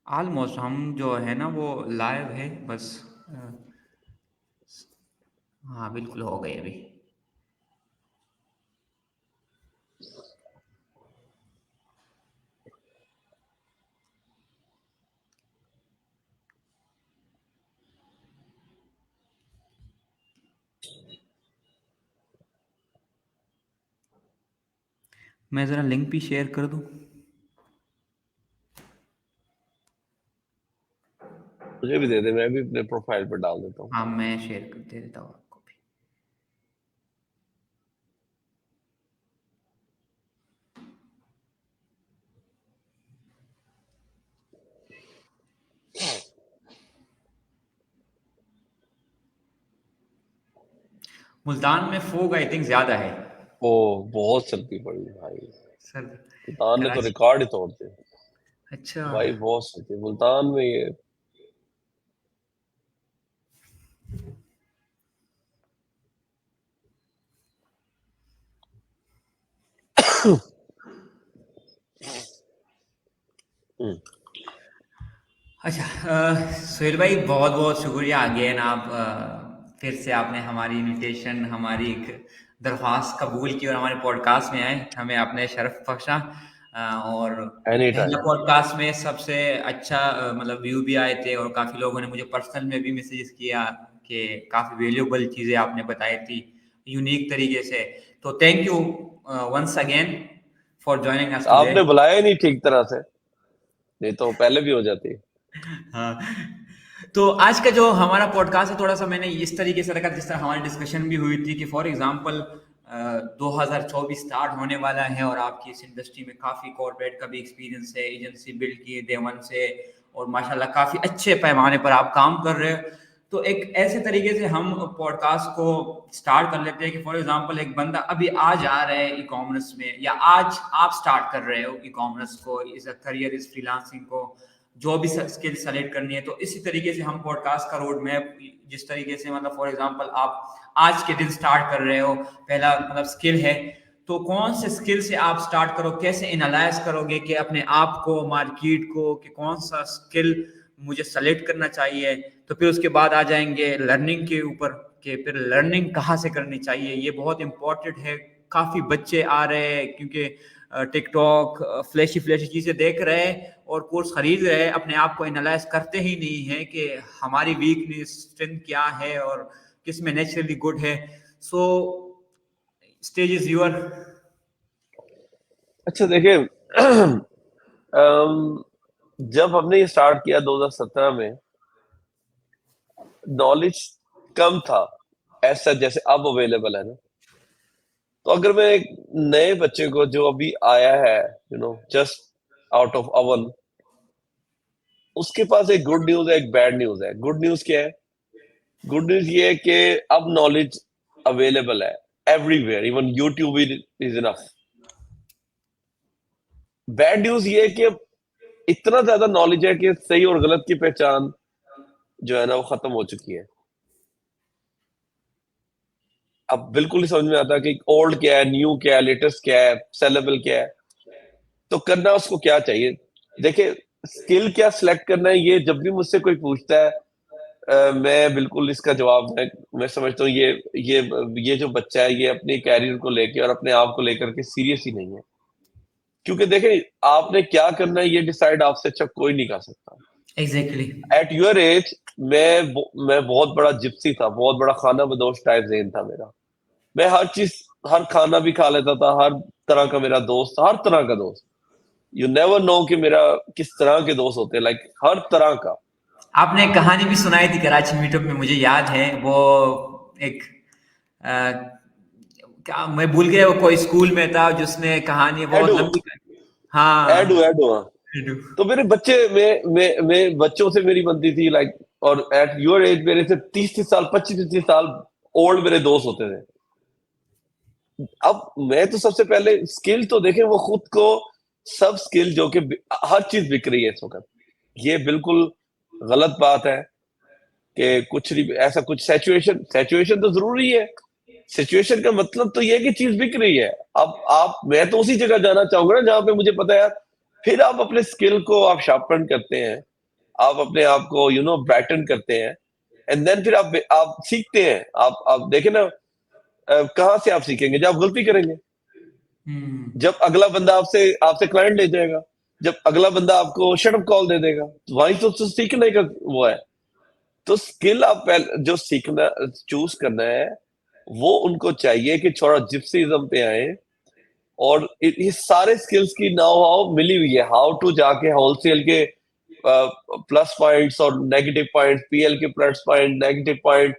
Almost हम जो है ना वो लाइव है बस। अ, हाँ बिल्कुल हो गए अभी। मैं ज़रा लिंक भी शेयर कर दूँ। मुझे भी दे दे, मैं भी अपने प्रोफाइल पर डाल देता हूँ। हाँ मैं शेयर कर दे देता हूँ आपको भी। मुल्तान में फोग आई थिंक ज़्यादा है। ओ, बहुत सर्दी पड़ी भाई। सर मुल्तान ने तो कराची। रिकॉर्ड ही तोड़ दिए अच्छा। भाई, बहुत सर्दी मुल्तान में ये। हम्म, अच्छा सुहेल भाई बहुत बहुत शुक्रिया अगेन आप फिर से आपने हमारी इनविटेशन हमारी एक दरख्वास्त कबूल की और हमारे पॉडकास्ट में आए हमें आपने शर्फ बख्शा। और एनी पहला टाइम। पॉडकास्ट में सबसे अच्छा मतलब व्यू भी आए थे और काफ़ी लोगों ने मुझे पर्सनल में भी मैसेजेस किया कि काफ़ी वैल्यूबल चीज़ें आपने बताई थी यूनिक तरीके से। तो thank you once again for joining us today. आपने बुलाया ही नहीं ठीक तरह से, नहीं तो पहले भी हो जाती। हाँ। तो आज का जो हमारा पॉडकास्ट है थोड़ा सा मैंने इस तरीके से रखा जिस तरह हमारी डिस्कशन भी हुई थी कि फॉर एग्जांपल 2024 स्टार्ट होने वाला है और आपकी इस इंडस्ट्री में काफ़ी कॉर्पोरेट का भी एक्सपीरियंस है एजेंसी बिल्ड की है देवन से और माशाल्लाह काफ़ी अच्छे पैमाने पर आप काम कर रहे हो। तो एक ऐसे तरीके से हम पॉडकास्ट को स्टार्ट कर लेते हैं कि फॉर एग्जांपल एक बंदा अभी आज आ रहा है ई कॉमर्स में या आज आप स्टार्ट कर रहे हो ई कॉमर्स को इस करियर इस फ्रीलांसिंग को जो भी स्किल सेलेक्ट करनी है। तो इसी तरीके से हम पॉडकास्ट का रोड मैप जिस तरीके से मतलब फॉर एग्जांपल आप आज के दिन स्टार्ट कर रहे हो पहला मतलब स्किल है तो कौन से स्किल से आप स्टार्ट करो कैसे एनालाइज करोगे कि अपने आप को मार्केट को कि कौन सा स्किल मुझे सेलेक्ट करना चाहिए। तो फिर उसके बाद आ जाएंगे लर्निंग के ऊपर कि फिर लर्निंग कहाँ से करनी चाहिए ये बहुत इंपॉर्टेंट है। काफ़ी बच्चे आ रहे हैं क्योंकि टिकटॉक फ्लैशी फ्लैशी चीज़ें देख रहे हैं और कोर्स खरीद रहे हैं अपने आप को एनालाइज करते ही नहीं है कि हमारी वीकनेस स्ट्रेंथ क्या है और किस में नेचुरली गुड है। सो स्टेज इज यूर। अच्छा देखिए, जब हमने ये स्टार्ट किया 2017 में, नॉलेज कम था ऐसा जैसे अब अवेलेबल है ना। तो अगर मैं एक नए बच्चे को जो अभी आया है, जस्ट आउट ऑफ अवन, उसके पास एक गुड न्यूज है एक बैड न्यूज है। गुड न्यूज क्या है? गुड न्यूज ये है कि अब नॉलेज अवेलेबल है everywhere, even YouTube is enough. Bad news ये है कि अब इतना ज्यादा नॉलेज है कि सही और गलत की पहचान जो है ना वो खत्म हो चुकी है। अब बिल्कुल नहीं समझ में आता कि ओल्ड क्या है, न्यू क्या है, लेटेस्ट क्या है, सेलेबल क्या है। तो करना उसको क्या चाहिए? देखिए, स्किल क्या सिलेक्ट करना है, ये जब भी मुझसे कोई पूछता है, मैं बिल्कुल इसका जवाब मैं समझता हूँ ये जो बच्चा है ये अपने कैरियर को लेके और अपने आप को लेकर के सीरियस ही नहीं है। क्योंकि देखिए, आपने क्या करना है ये डिसाइड आपसे अच्छा कोई नहीं कर सकता। एग्जैक्टली। एट योर एज मैं बहुत बड़ा जिप्सी था, बहुत बड़ा खाना बदोश टाइप ज़हन था मेरा। मैं हर चीज, हर खाना भी खा लेता था, हर तरह का मेरा दोस्त था, हर तरह का दोस्त। यू नेवर नो कि मेरा किस तरह के दोस्त होते हैं, लाइक हर तरह का। आपने एक कहानी भी सुनाई थी कराची मीटअप में मुझे याद है वो एक अ, क्या मैं भूल गया वो कोई स्कूल में था जिसने कहानी बहुत एडू, लंबी। हाँ। एडू, हाँ। तो मेरे बच्चे मैं बच्चों से मेरी बनती थी, लाइक। और एट योर एज मेरे से 30-30 साल, 25-25 साल ओल्ड मेरे दोस्त होते थे। अब मैं तो सबसे पहले स्किल तो देखें, वो खुद को सब स्किल जो कि हर चीज बिक रही है इस वक्त, ये बिल्कुल गलत बात है कि कुछ नहीं ऐसा कुछ। सिचुएशन सिचुएशन तो जरूरी है। सिचुएशन का मतलब तो ये है कि चीज बिक रही है। अब मैं तो उसी जगह जाना चाहूंगा ना जहां पे मुझे पता है यार। फिर आप अपने स्किल को आप शार्पन करते हैं, आप अपने आप को ब्राइटन करते हैं, एंड देन फिर आप सीखते हैं। आप देखें ना, कहाँ से आप सीखेंगे? जब आप गलती करेंगे, जब अगला बंदा आपसे आपसे क्लाइंट ले जाएगा, जब अगला बंदा आपको शटअप कॉल दे देगा, तो वहीं तो सीखने का वो है। तो स्किल आप पहले जो सीखना चूज करना है, वो उनको चाहिए कि थोड़ा जिप्सीज्म पे आए, और ये सारे स्किल्स की नाउ हाउ मिली हुई है। हाउ टू जाके होलसेल के प्लस पॉइंट्स और नेगेटिव पॉइंट्स, पीएल के plus point, negative point,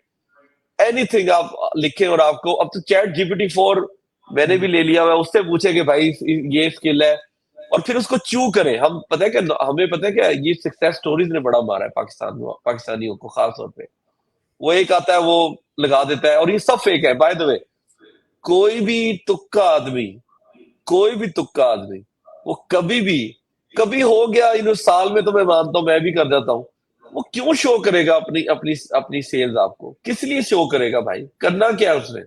anything आप लिखें, और आपको अब तो चैट GPT-4 मैंने भी ले लिया हुआ है, उससे पूछे कि भाई ये स्किल है, और फिर उसको चू करें। हम पता है क्या, हमें पता है क्या, ये सक्सेस स्टोरीज ने बड़ा मारा है पाकिस्तानियों को खास तौर पे। वो एक आता है, वो लगा देता है, और ये सब फेक है बाय द वे। कोई भी तुक्का आदमी, कोई भी तुक्का आदमी, वो कभी हो गया इन साल में, तो मैं मानता हूं, मैं भी कर जाता हूं, वो क्यों शो करेगा अपनी अपनी अपनी सेल्स? आपको किस लिए शो करेगा भाई? करना क्या है उसने?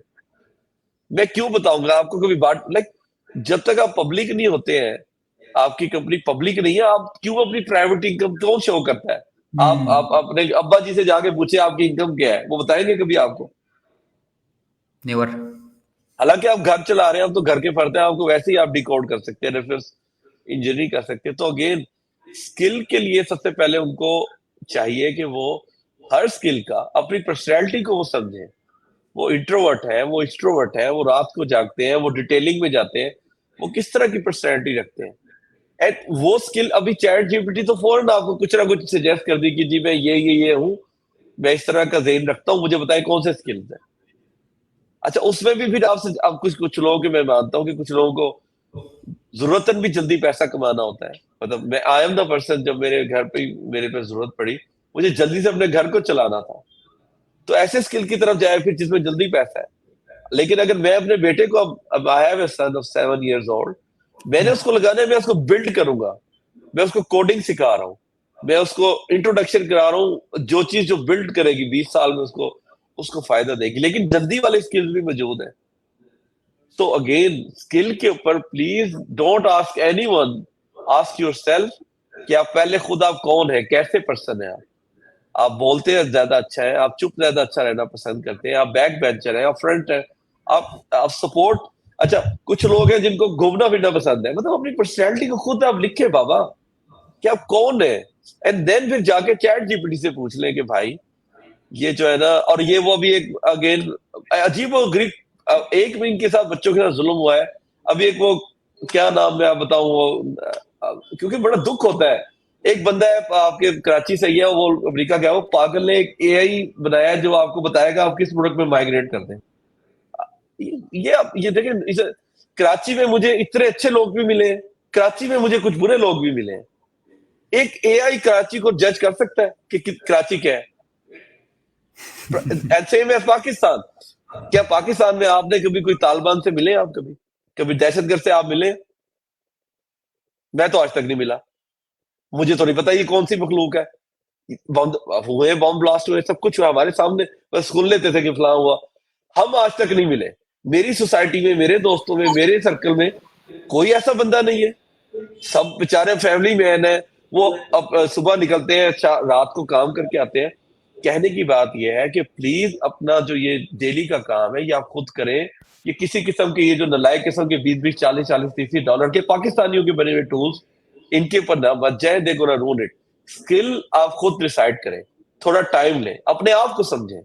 मैं क्यों बताऊंगा आपको? कभी बात लाइक, जब तक आप पब्लिक नहीं होते हैं, आपकी कंपनी पब्लिक नहीं है, आप क्यों अपनी प्राइवेट इनकम कौन शो करता है? आप अपने अब्बा जी से जाके पूछे आपकी इनकम क्या है, वो बताएंगे कभी आपको? नेवर। हालांकि आप घर चला रहे हैं, आप तो घर के फर्द हैं, आपको वैसे ही आप डिकोड कर सकते हैं, रेफरेंस इंजीनियरिंग कर सकते हैं। तो अगेन, स्किल के लिए सबसे पहले उनको चाहिए कि वो हर स्किल का अपनी पर्सनैलिटी को वो समझें। वो इंट्रोवर्ट है, वो एक्सट्रोवर्ट है, वो रात को जागते हैं, वो डिटेलिंग में जाते हैं, वो किस तरह की पर्सनैलिटी रखते हैं। एंड वो स्किल, अभी चैट जीपीटी तो फौरन आपको कुछ ना कुछ सजेस्ट कर दी कि जी मैं ये हूँ, मैं इस तरह का ज़हन रखता हूँ, मुझे बताएं कौन से स्किल्स है। अच्छा, उसमें भी फिर आपसे, आप कुछ कुछ लोगों के, मैं मानता हूँ कि कुछ लोगों को जरूरतन भी जल्दी पैसा कमाना होता है। मतलब मैं आई एम द पर्सन, जब मेरे घर पे मेरे पे जरूरत पड़ी, मुझे जल्दी से अपने घर को चलाना था, तो ऐसे स्किल की तरफ जाए फिर जिसमें जल्दी पैसा है। लेकिन अगर मैं अपने बेटे को, अब I have a son of 7 years old, मैंने उसको लगाना है, मैं उसको बिल्ड करूंगा, मैं उसको कोडिंग सिखा रहा हूँ, मैं उसको इंट्रोडक्शन करा रहा हूँ, जो चीज जो बिल्ड करेगी 20 साल में उसको उसको फायदा देगी। लेकिन जल्दी वाले स्किल्स भी मौजूद है। तो अगेन, स्किल के ऊपर please don't ask anyone, ask yourself कि आप पहले खुद आप कौन है, कैसे पर्सन है आप बोलते हैं ज्यादा अच्छा है, आप चुप ज्यादा अच्छा रहना पसंद करते हैं, आप बैक बेंचर है, आप फ्रंट है, आप सपोर्ट। अच्छा, कुछ लोग हैं जिनको घूमना फिरना पसंद है, मतलब अपनी पर्सनैलिटी को खुद आप लिखे बाबा, कि आप कौन है, एंड देन फिर जाके चैट जीपीटी से पूछ लें कि भाई ये जो है ना, और ये वो भी एक अगेन अजीब और गरीब, एक भी इनके साथ बच्चों के साथ जुल्म हुआ है। अभी एक वो, क्या नाम मैं आप बताऊं, वो क्योंकि बड़ा दुख होता है। एक बंदा है आपके कराची से ही है, वो अमेरिका गया, वो पागल ने एक एआई बनाया है जो आपको बताएगा आप किस प्रोडक्ट में माइग्रेट करते हैं। ये आप ये देखें, इसे कराची में मुझे इतने अच्छे लोग भी मिले, कराची में मुझे कुछ बुरे लोग भी मिले। एक एआई कराची को जज कर सकता है कि कराची क्या है? सेम है पाकिस्तान। क्या पाकिस्तान में आपने कभी कोई तालिबान से मिले? आप कभी कभी दहशतगर्द से आप मिले? मैं तो आज तक नहीं मिला, मुझे तो नहीं पता ये कौन सी मखलूक है। बॉम्ब हुए, बॉम्ब ब्लास्ट हुए, सब कुछ हुआ हमारे सामने, बस सुन लेते थे कि फलां हुआ। हम आज तक नहीं मिले, मेरी सोसाइटी में, मेरे दोस्तों में, मेरे सर्कल में कोई ऐसा बंदा नहीं है। सब बेचारे फैमिली मैन है, वो अब सुबह निकलते हैं, रात को काम करके आते हैं। कहने की बात यह है कि प्लीज अपना जो ये डेली का काम है, ये आप खुद करें। ये किसी किस्म के, ये जो नलायक किस्म के 20-20, 40-40, 30 डॉलर के पाकिस्तानियों के बने हुए टूल्स, इनके ऊपर ना बच जाए, they gonna rule it. Skill आप खुद डिसाइड करें, थोड़ा टाइम लें, अपने आप को समझें,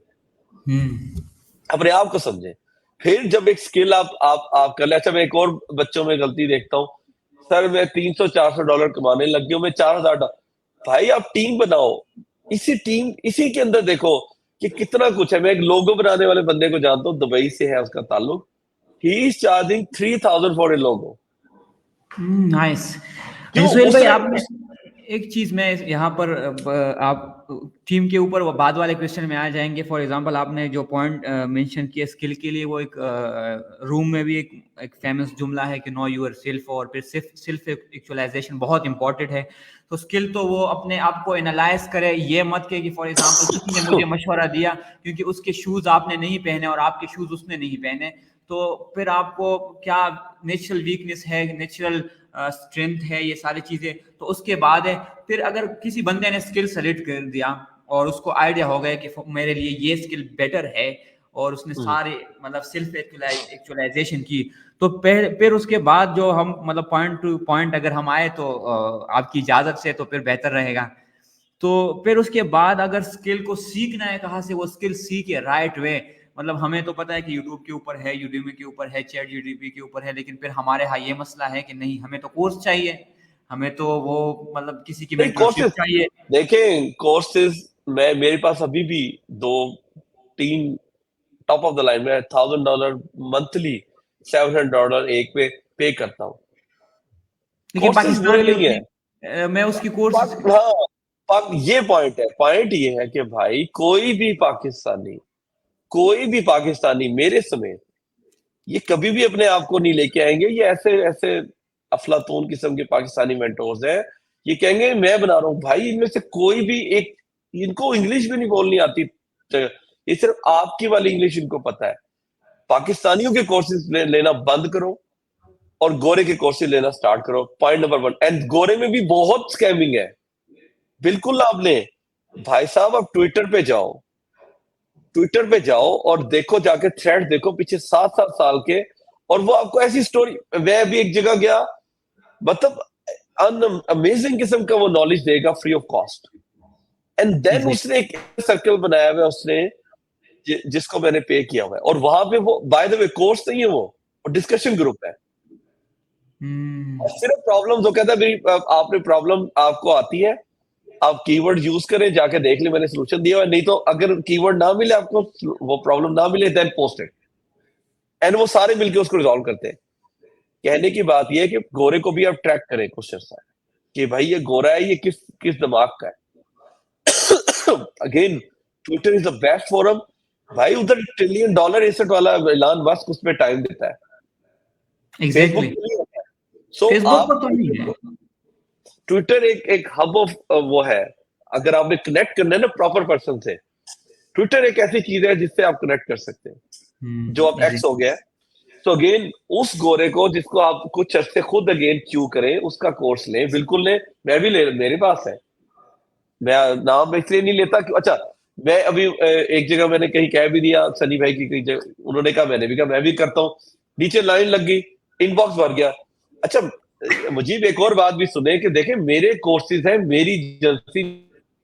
अपने आप को समझें। फिर जब एक स्किल आप कर ले। अच्छा, मैं एक और बच्चों में गलती देखता हूँ, सर मैं 300-400 डॉलर कमाने लग गया हूं, मैं 4000 डॉलर। भाई आप टीम बनाओ, इसी के अंदर देखो कि कितना कुछ है। मैं एक लोगो बनाने वाले बंदे को जानता हूँ, दुबई से है उसका ताल्लुक, he is charging 3000 for a logo. Nice. क्यों सुहेल उस भाई, तरह आपने एक चीज मैं यहाँ पर आप टीम के ऊपर वो बाद वाले क्वेश्चन में आ जाएंगे। फॉर एग्जांपल, आपने जो पॉइंट मेंशन किया स्किल के लिए, वो एक रूम में भी एक फेमस जुमला है कि नो यूर सेल्फ, और फिर सेल्फ एक्चुअलाइजेशन बहुत इंपॉर्टेंट है। तो स्किल तो वो अपने आप को एनालाइज करे, ये मत कहे कि फॉर एग्जांपल किसी ने मुझे मशवरा दिया, क्योंकि उसके शूज आपने नहीं पहने और आपके शूज उसने नहीं पहने, तो फिर आपको क्या नेचुरल वीकनेस है, नेचुरल स्ट्रेंथ है, ये सारी चीजें, तो उसके बाद है फिर अगर किसी बंदे ने स्किल सेलेक्ट कर दिया और उसको आइडिया हो गया कि मेरे लिए ये स्किल बेटर है और उसने सारे मतलब सेल्फ एक्चुअलाइजेशन की, तो फिर उसके बाद जो हम मतलब पॉइंट टू पॉइंट अगर हम आए तो आपकी इजाजत से तो फिर बेहतर रहेगा। तो फिर उसके बाद अगर स्किल को सीखना है, कहाँ से वो स्किल सीखे राइट वे, मतलब हमें तो पता है कि यूट्यूब के ऊपर है, यूडेमी के ऊपर है, चैट जीपीटी के ऊपर है, लेकिन फिर हमारे यहाँ ये मसला है कि नहीं, हमें तो कोर्स चाहिए, हमें तो वो मतलब किसी की मेंटरशिप कोर्सेज चाहिए। देखें, कोर्सेज मैं मेरे पास अभी भी 2-3 टॉप ऑफ द लाइन में $1,000 मंथली, $700 एक पे करता हूँ। लेकिन कोर्सेज पाकिस्तान बुरे में नहीं है। उतनी मैं उसकी कोर्स हाँ, ये पॉइंट ये है कि भाई कोई भी पाकिस्तानी मेरे समेत ये कभी भी अपने आप को नहीं लेके आएंगे। ये ऐसे ऐसे अफलातून किस्म के पाकिस्तानी मेंटोर्स हैं, ये कहेंगे मैं बना रहा हूँ। भाई इनमें से कोई भी एक, इनको इंग्लिश भी नहीं बोलनी आती, ये सिर्फ आपकी वाली इंग्लिश इनको पता है। पाकिस्तानियों के कोर्सेज लेना बंद करो और गोरे के कोर्सेज लेना स्टार्ट करो। Point number 1। एंड गोरे में भी बहुत स्कैमिंग है, बिल्कुल आपने भाई साहब, आप ट्विटर पे जाओ और देखो, जाके थ्रेड देखो पीछे 7-7 साल के, और वो आपको ऐसी स्टोरी, मैं अभी एक जगह गया, मतलब अमेजिंग किस्म का वो नॉलेज देगा free of cost. And then उसने एक सर्कल बनाया हुआ है उसने, जिसको मैंने पे किया हुआ है, और वहां पे वो बाय द वे कोर्स नहीं है, वो डिस्कशन ग्रुप है। और सिर्फ प्रॉब्लम वो कहता है, आपने प्रॉब्लम आपको आती है, आप कीवर्ड यूज करें, जाके देख ले, मैंने सोल्यूशन दिया हुआ है। नहीं तो अगर कीवर्ड ना मिले आपको, वो प्रॉब्लम ना मिले, देन पोस्ट इट। एंड वो सारे मिलके उसको रिजॉल्व करते हैं। कहने की बात ये है कि गोरे को भी आप ट्रैक करें कुछ अर्सा, कि भाई ये गोरा है, ये किस किस दिमाग का है। Again, Twitter is the best forum भाई। उधर $1 ट्रिलियन एसेट वाला एलान मस्क उसमें टाइम देता है, फेसबुक पे नहीं होता है। सो फेसबुक आप पर तो नहीं है। ट्विटर एक हब ऑफ वो है, अगर आपने कनेक्ट करना है ना प्रॉपर पर्सन से, ट्विटर एक ऐसी चीज है जिससे आप कनेक्ट कर सकते हैं, जो अब एक्स हो गया है। तो अगेन उस गोरे को जिसको आप कुछ अर्से खुद अगेन क्यू करें, उसका कोर्स लें, बिल्कुल लें। मैं भी ले, मेरे पास है, मैं नाम इसलिए नहीं लेता कि अच्छा, मैं अभी एक जगह मैंने कहीं कह भी दिया सनी भाई की कहीं जगह, उन्होंने कहा, मैंने भी कहा मैं भी करता हूँ, नीचे लाइन लग गई, इनबॉक्स भर गया। अच्छा, मुझे एक और बात भी सुने कि देखें, मेरे कोर्सेज हैं, मेरी एजेंसी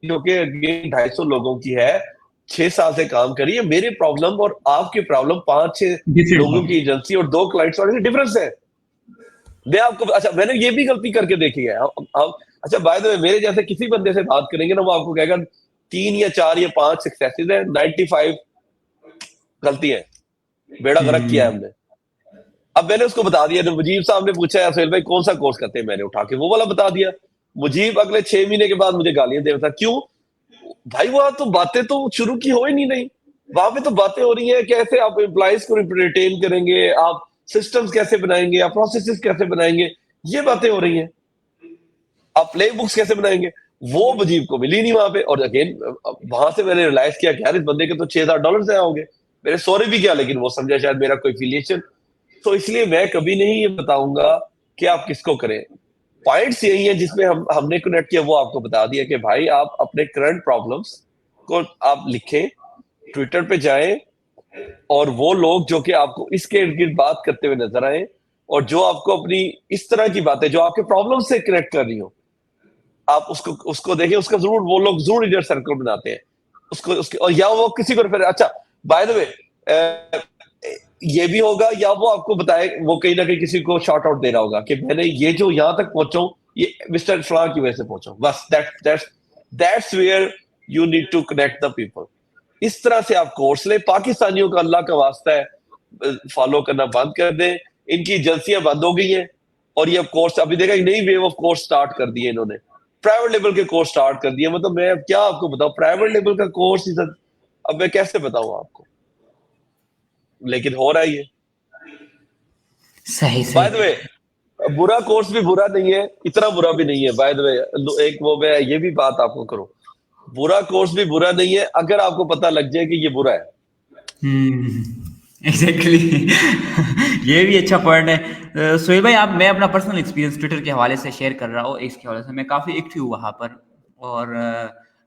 जो कि 250 लोगों की है, 6 साल से काम करी है। मेरे प्रॉब्लम और आपके प्रॉब्लम 5-6 लोगों की एजेंसी और 2 क्लाइंट्स वाले डिफरेंस है। मैं आपको, अच्छा, मैंने ये भी गलती करके देखी है। हम अच्छा, बाय द वे, मेरे जैसे किसी बंदे से बात करेंगे ना, वो आपको कहेगा 3 या 4 या 5 सक्सेसेस है, 95 गलती है, बेड़ा गर्क किया है हमने। अब मैंने उसको बता दिया, मुजीब साहब ने पूछा है सुहेल भाई कौन सा कोर्स करते हैं, मैंने उठा के वो वाला बता दिया। मुजीब अगले 6 महीने के बाद मुझे गालियां दे रहा था, क्यों भाई, वहां तो बातें तो शुरू की हो ही नहीं। वहां पे तो बातें हो रही है कैसे आप एम्प्लॉइज को रिटेन करेंगे, आप सिस्टम्स कैसे बनाएंगे, आप प्रोसेसेस कैसे बनाएंगे, ये बातें हो रही हैं। आप प्ले बुक्स कैसे बनाएंगे, वो मुजीब को मिली नहीं वहां पे। और अगेन वहां से मैंने रियलाइज किया कि यार, इस बंदे के तो $6,000 आए होंगे। मेरे सॉरी भी किया, लेकिन वो समझा शायद मेरा कोई एफिलिएशन। तो इसलिए मैं कभी नहीं ये बताऊंगा कि आप किसको करें। पॉइंट्स यही है जिसमें हमने कनेक्ट किया, वो आपको बता दिया कि भाई आप अपने करंट प्रॉब्लम्स को आप लिखें, ट्विटर पे जाएं, और वो लोग जो कि आपको इसके इर्द गिर्द बात करते हुए नजर आए, और जो आपको अपनी इस तरह की बातें जो आपके प्रॉब्लम से कनेक्ट कर रही हो, आप उसको देखें। उसका जरूर, वो लोग जरूर इधर सर्कल बनाते हैं उसको, उसके, और या वो किसी को रेफर, अच्छा बाय द वे, ये भी होगा, या वो आपको बताए, वो कहीं ना कहीं किसी को शॉर्ट आउट दे रहा होगा कि मैंने ये जो यहां तक पहुंचा हूं, ये मिस्टर फलां की वजह से पहुंचा हूं। बस that's where you need to connect the people. इस तरह से आप कोर्स ले। पाकिस्तानियों का अल्लाह का वास्ता है फॉलो करना बंद कर दें, इनकी एजेंसियां बंद हो गई हैं, और ये कोर्स अभी देखा, एक नई वेव ऑफ कोर्स स्टार्ट कर दिए इन्होंने, प्राइवेट लेवल के कोर्स स्टार्ट कर दिए। मतलब मैं अब क्या आपको बताऊं, प्राइवेट लेवल का कोर्स अब मैं कैसे बताऊं आपको, लेकिन हो रहा ही है। सही बाय द सही। वे, बुरा कोर्स भी बुरा नहीं है, इतना बुरा भी नहीं है। बाय द वे, एक वो मैं ये भी बात आपको करूं, बुरा कोर्स भी बुरा नहीं है अगर आपको पता लग जाए कि ये बुरा है। एग्जैक्टली ये भी अच्छा पॉइंट है। सोहेल भाई, आप मैं अपना पर्सनल एक्सपीरियंस ट्विटर के हवाले से शेयर कर रहा हूँ। इसके हवाले से मैं काफ़ी एक्टिव हूँ वहाँ पर। और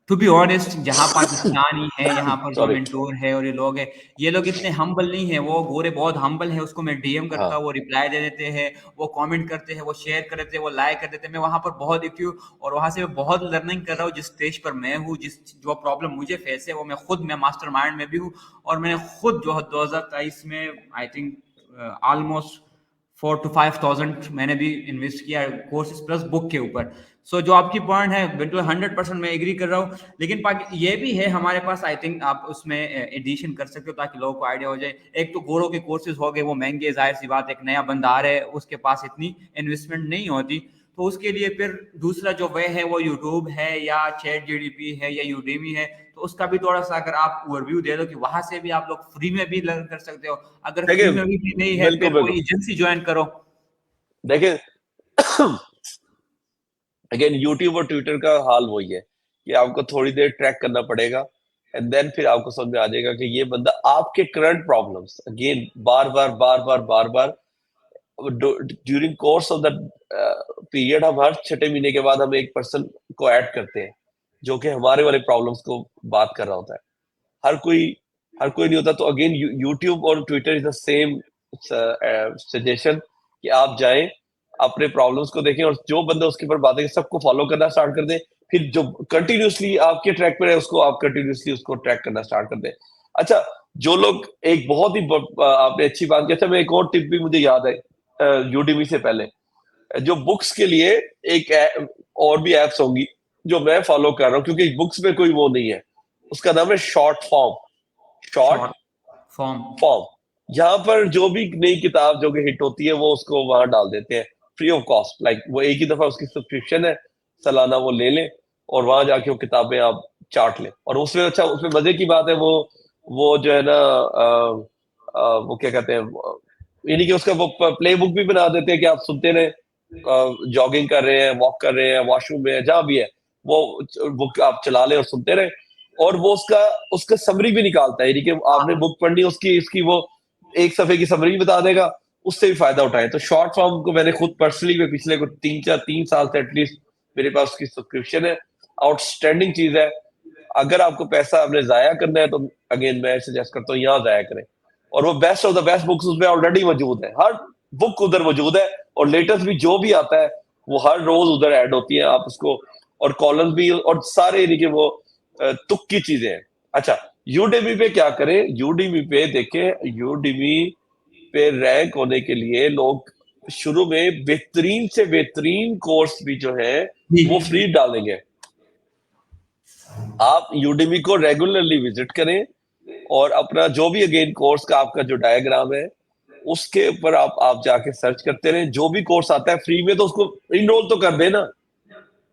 टू बी ऑनेस्ट, जहाँ पाकिस्तानी है, यहाँ पर जो सॉरी। मेंटोर है और ये लोग हैं, ये लोग इतने हम्बल नहीं है। वो गोरे बहुत हम्बल है, उसको मैं डीएम करता हाँ हूँ, वो रिप्लाई दे देते हैं, वो कमेंट करते हैं, वो शेयर कर देते हैं, वो लाइक कर देते हैं। मैं वहाँ पर बहुत एक्टिव, और वहाँ से मैं बहुत लर्निंग कर रहा हूँ। जिस स्टेज पर मैं हूँ, जिस जो प्रॉब्लम मुझे फेस है, वो मैं मास्टरमाइंड में भी हूँ। और मैंने खुद जो 2023 में I think almost 4 to 5 thousand मैंने भी इन्वेस्ट किया कोर्सेज प्लस बुक के ऊपर। सो जो आपकी पॉइंट है बिल्कुल 100% मैं एग्री कर रहा हूँ। लेकिन ये भी है हमारे पास, आई थिंक आप उसमें एडिशन कर सकते हो ताकि लोगों को आइडिया हो जाए। एक तो गोरों के कोर्सेज हो गए, वो महंगे, जाहिर सी बात, एक नया बंदा आ रहा है, उसके पास इतनी इन्वेस्टमेंट नहीं होती। तो उसके लिए फिर दूसरा जो वे है वो यूट्यूब है या चैट जीडीपी है या यूडेमी है। तो उसका भी थोड़ा सा अगर आप ओवरव्यू दे दो कि वहां से भी आप लोग फ्री में भी लर्न कर सकते हो। अगर फ्री देखिए, में भी नहीं है, बिल्कुल फिर बिल्कुल। कोई एजेंसी ज्वाइन करो। देखिए अगेन यूट्यूब और ट्विटर का हाल वही है कि आपको थोड़ी देर ट्रैक करना पड़ेगा, एंड देन फिर आपको समझ में आ जाएगा कि ये बंदा आपके current problems again bar bar during course of the period, हम हर छठे महीने के बाद हम एक पर्सन को ऐड करते हैं जो कि हमारे वाले प्रॉब्लम्स को बात कर रहा होता है। हर कोई हर कोई नहीं होता। तो अगेन यूट्यूब और Twitter is the same suggestion कि आप जाएं, अपने प्रॉब्लम्स को देखें, और जो बंदा उसके ऊपर बातें सबको फॉलो करना स्टार्ट कर दें। फिर जो कंटिन्यूसली आपके ट्रैक पर है उसको आप कंटिन्यूसली उसको ट्रैक करना स्टार्ट कर दें। अच्छा, जो लोग एक बहुत ही आपने अच्छी बात की। अच्छा, मैं एक और टिप भी मुझे याद है यूडीमी से पहले, जो बुक्स के लिए एक और भी एप्स होंगी जो मैं फॉलो कर रहा हूँ, क्योंकि बुक्स में कोई वो नहीं है। उसका नाम है short form. Short short form. Form. यहाँ पर जो भी नई किताब जो कि हिट होती है वो उसको वहां डाल देते हैं फ्री ऑफ कॉस्ट। लाइक वो एक ही दफा उसकी सब्सक्रिप्शन है, सालाना वो ले लें और वहां जाके वो किताबें आप चाट लें। और उसमें अच्छा, उसमें मजे की बात है, वो जो है ना वो क्या कहते हैं, यानी कि उसका वो प्ले बुक भी बना देते हैं कि आप सुनते रहे, जॉगिंग कर रहे हैं, वॉक कर रहे हैं, वॉशरूम में है, जहां भी है, वो बुक आप चला लें और सुनते रहे। और वो उसका उसका समरी भी निकालता है, यानी कि आपने बुक पढ़नी, उसकी वो एक सफे की समरी बता देगा, उससे भी फायदा उठाए। तो शॉर्ट फॉर्म को मैंने खुद पर्सनली में पिछले कुछ 3 साल से एटलीस्ट मेरे पास उसकी सब्सक्रिप्शन है। आउटस्टैंडिंग चीज है। अगर आपको पैसा आपने जाया करना है तो अगेन मैं सजेस्ट करता हूँ यहाँ जाया करें। और वो best of the best books उसमें ऑलरेडी मौजूद है, हर बुक उधर मौजूद है। और लेटेस्ट भी जो भी आता है वो हर रोज उधर ऐड होती है, आप उसको, और कॉलम्स भी, और सारे यानी कि वो तुक की चीजें हैं। अच्छा, यूडेमी पे क्या करें? यूडेमी पे देखें, यूडेमी पे रैंक होने के लिए लोग शुरू में बेहतरीन से बेहतरीन कोर्स भी जो है जी। वो फ्री डालेंगे। आप यूडेमी को रेगुलरली विजिट करें और अपना जो भी अगेन कोर्स का आपका जो डायग्राम है उसके ऊपर आप जाके सर्च करते रहें। जो भी कोर्स आता है फ्री में तो उसको इनरोल तो कर देना।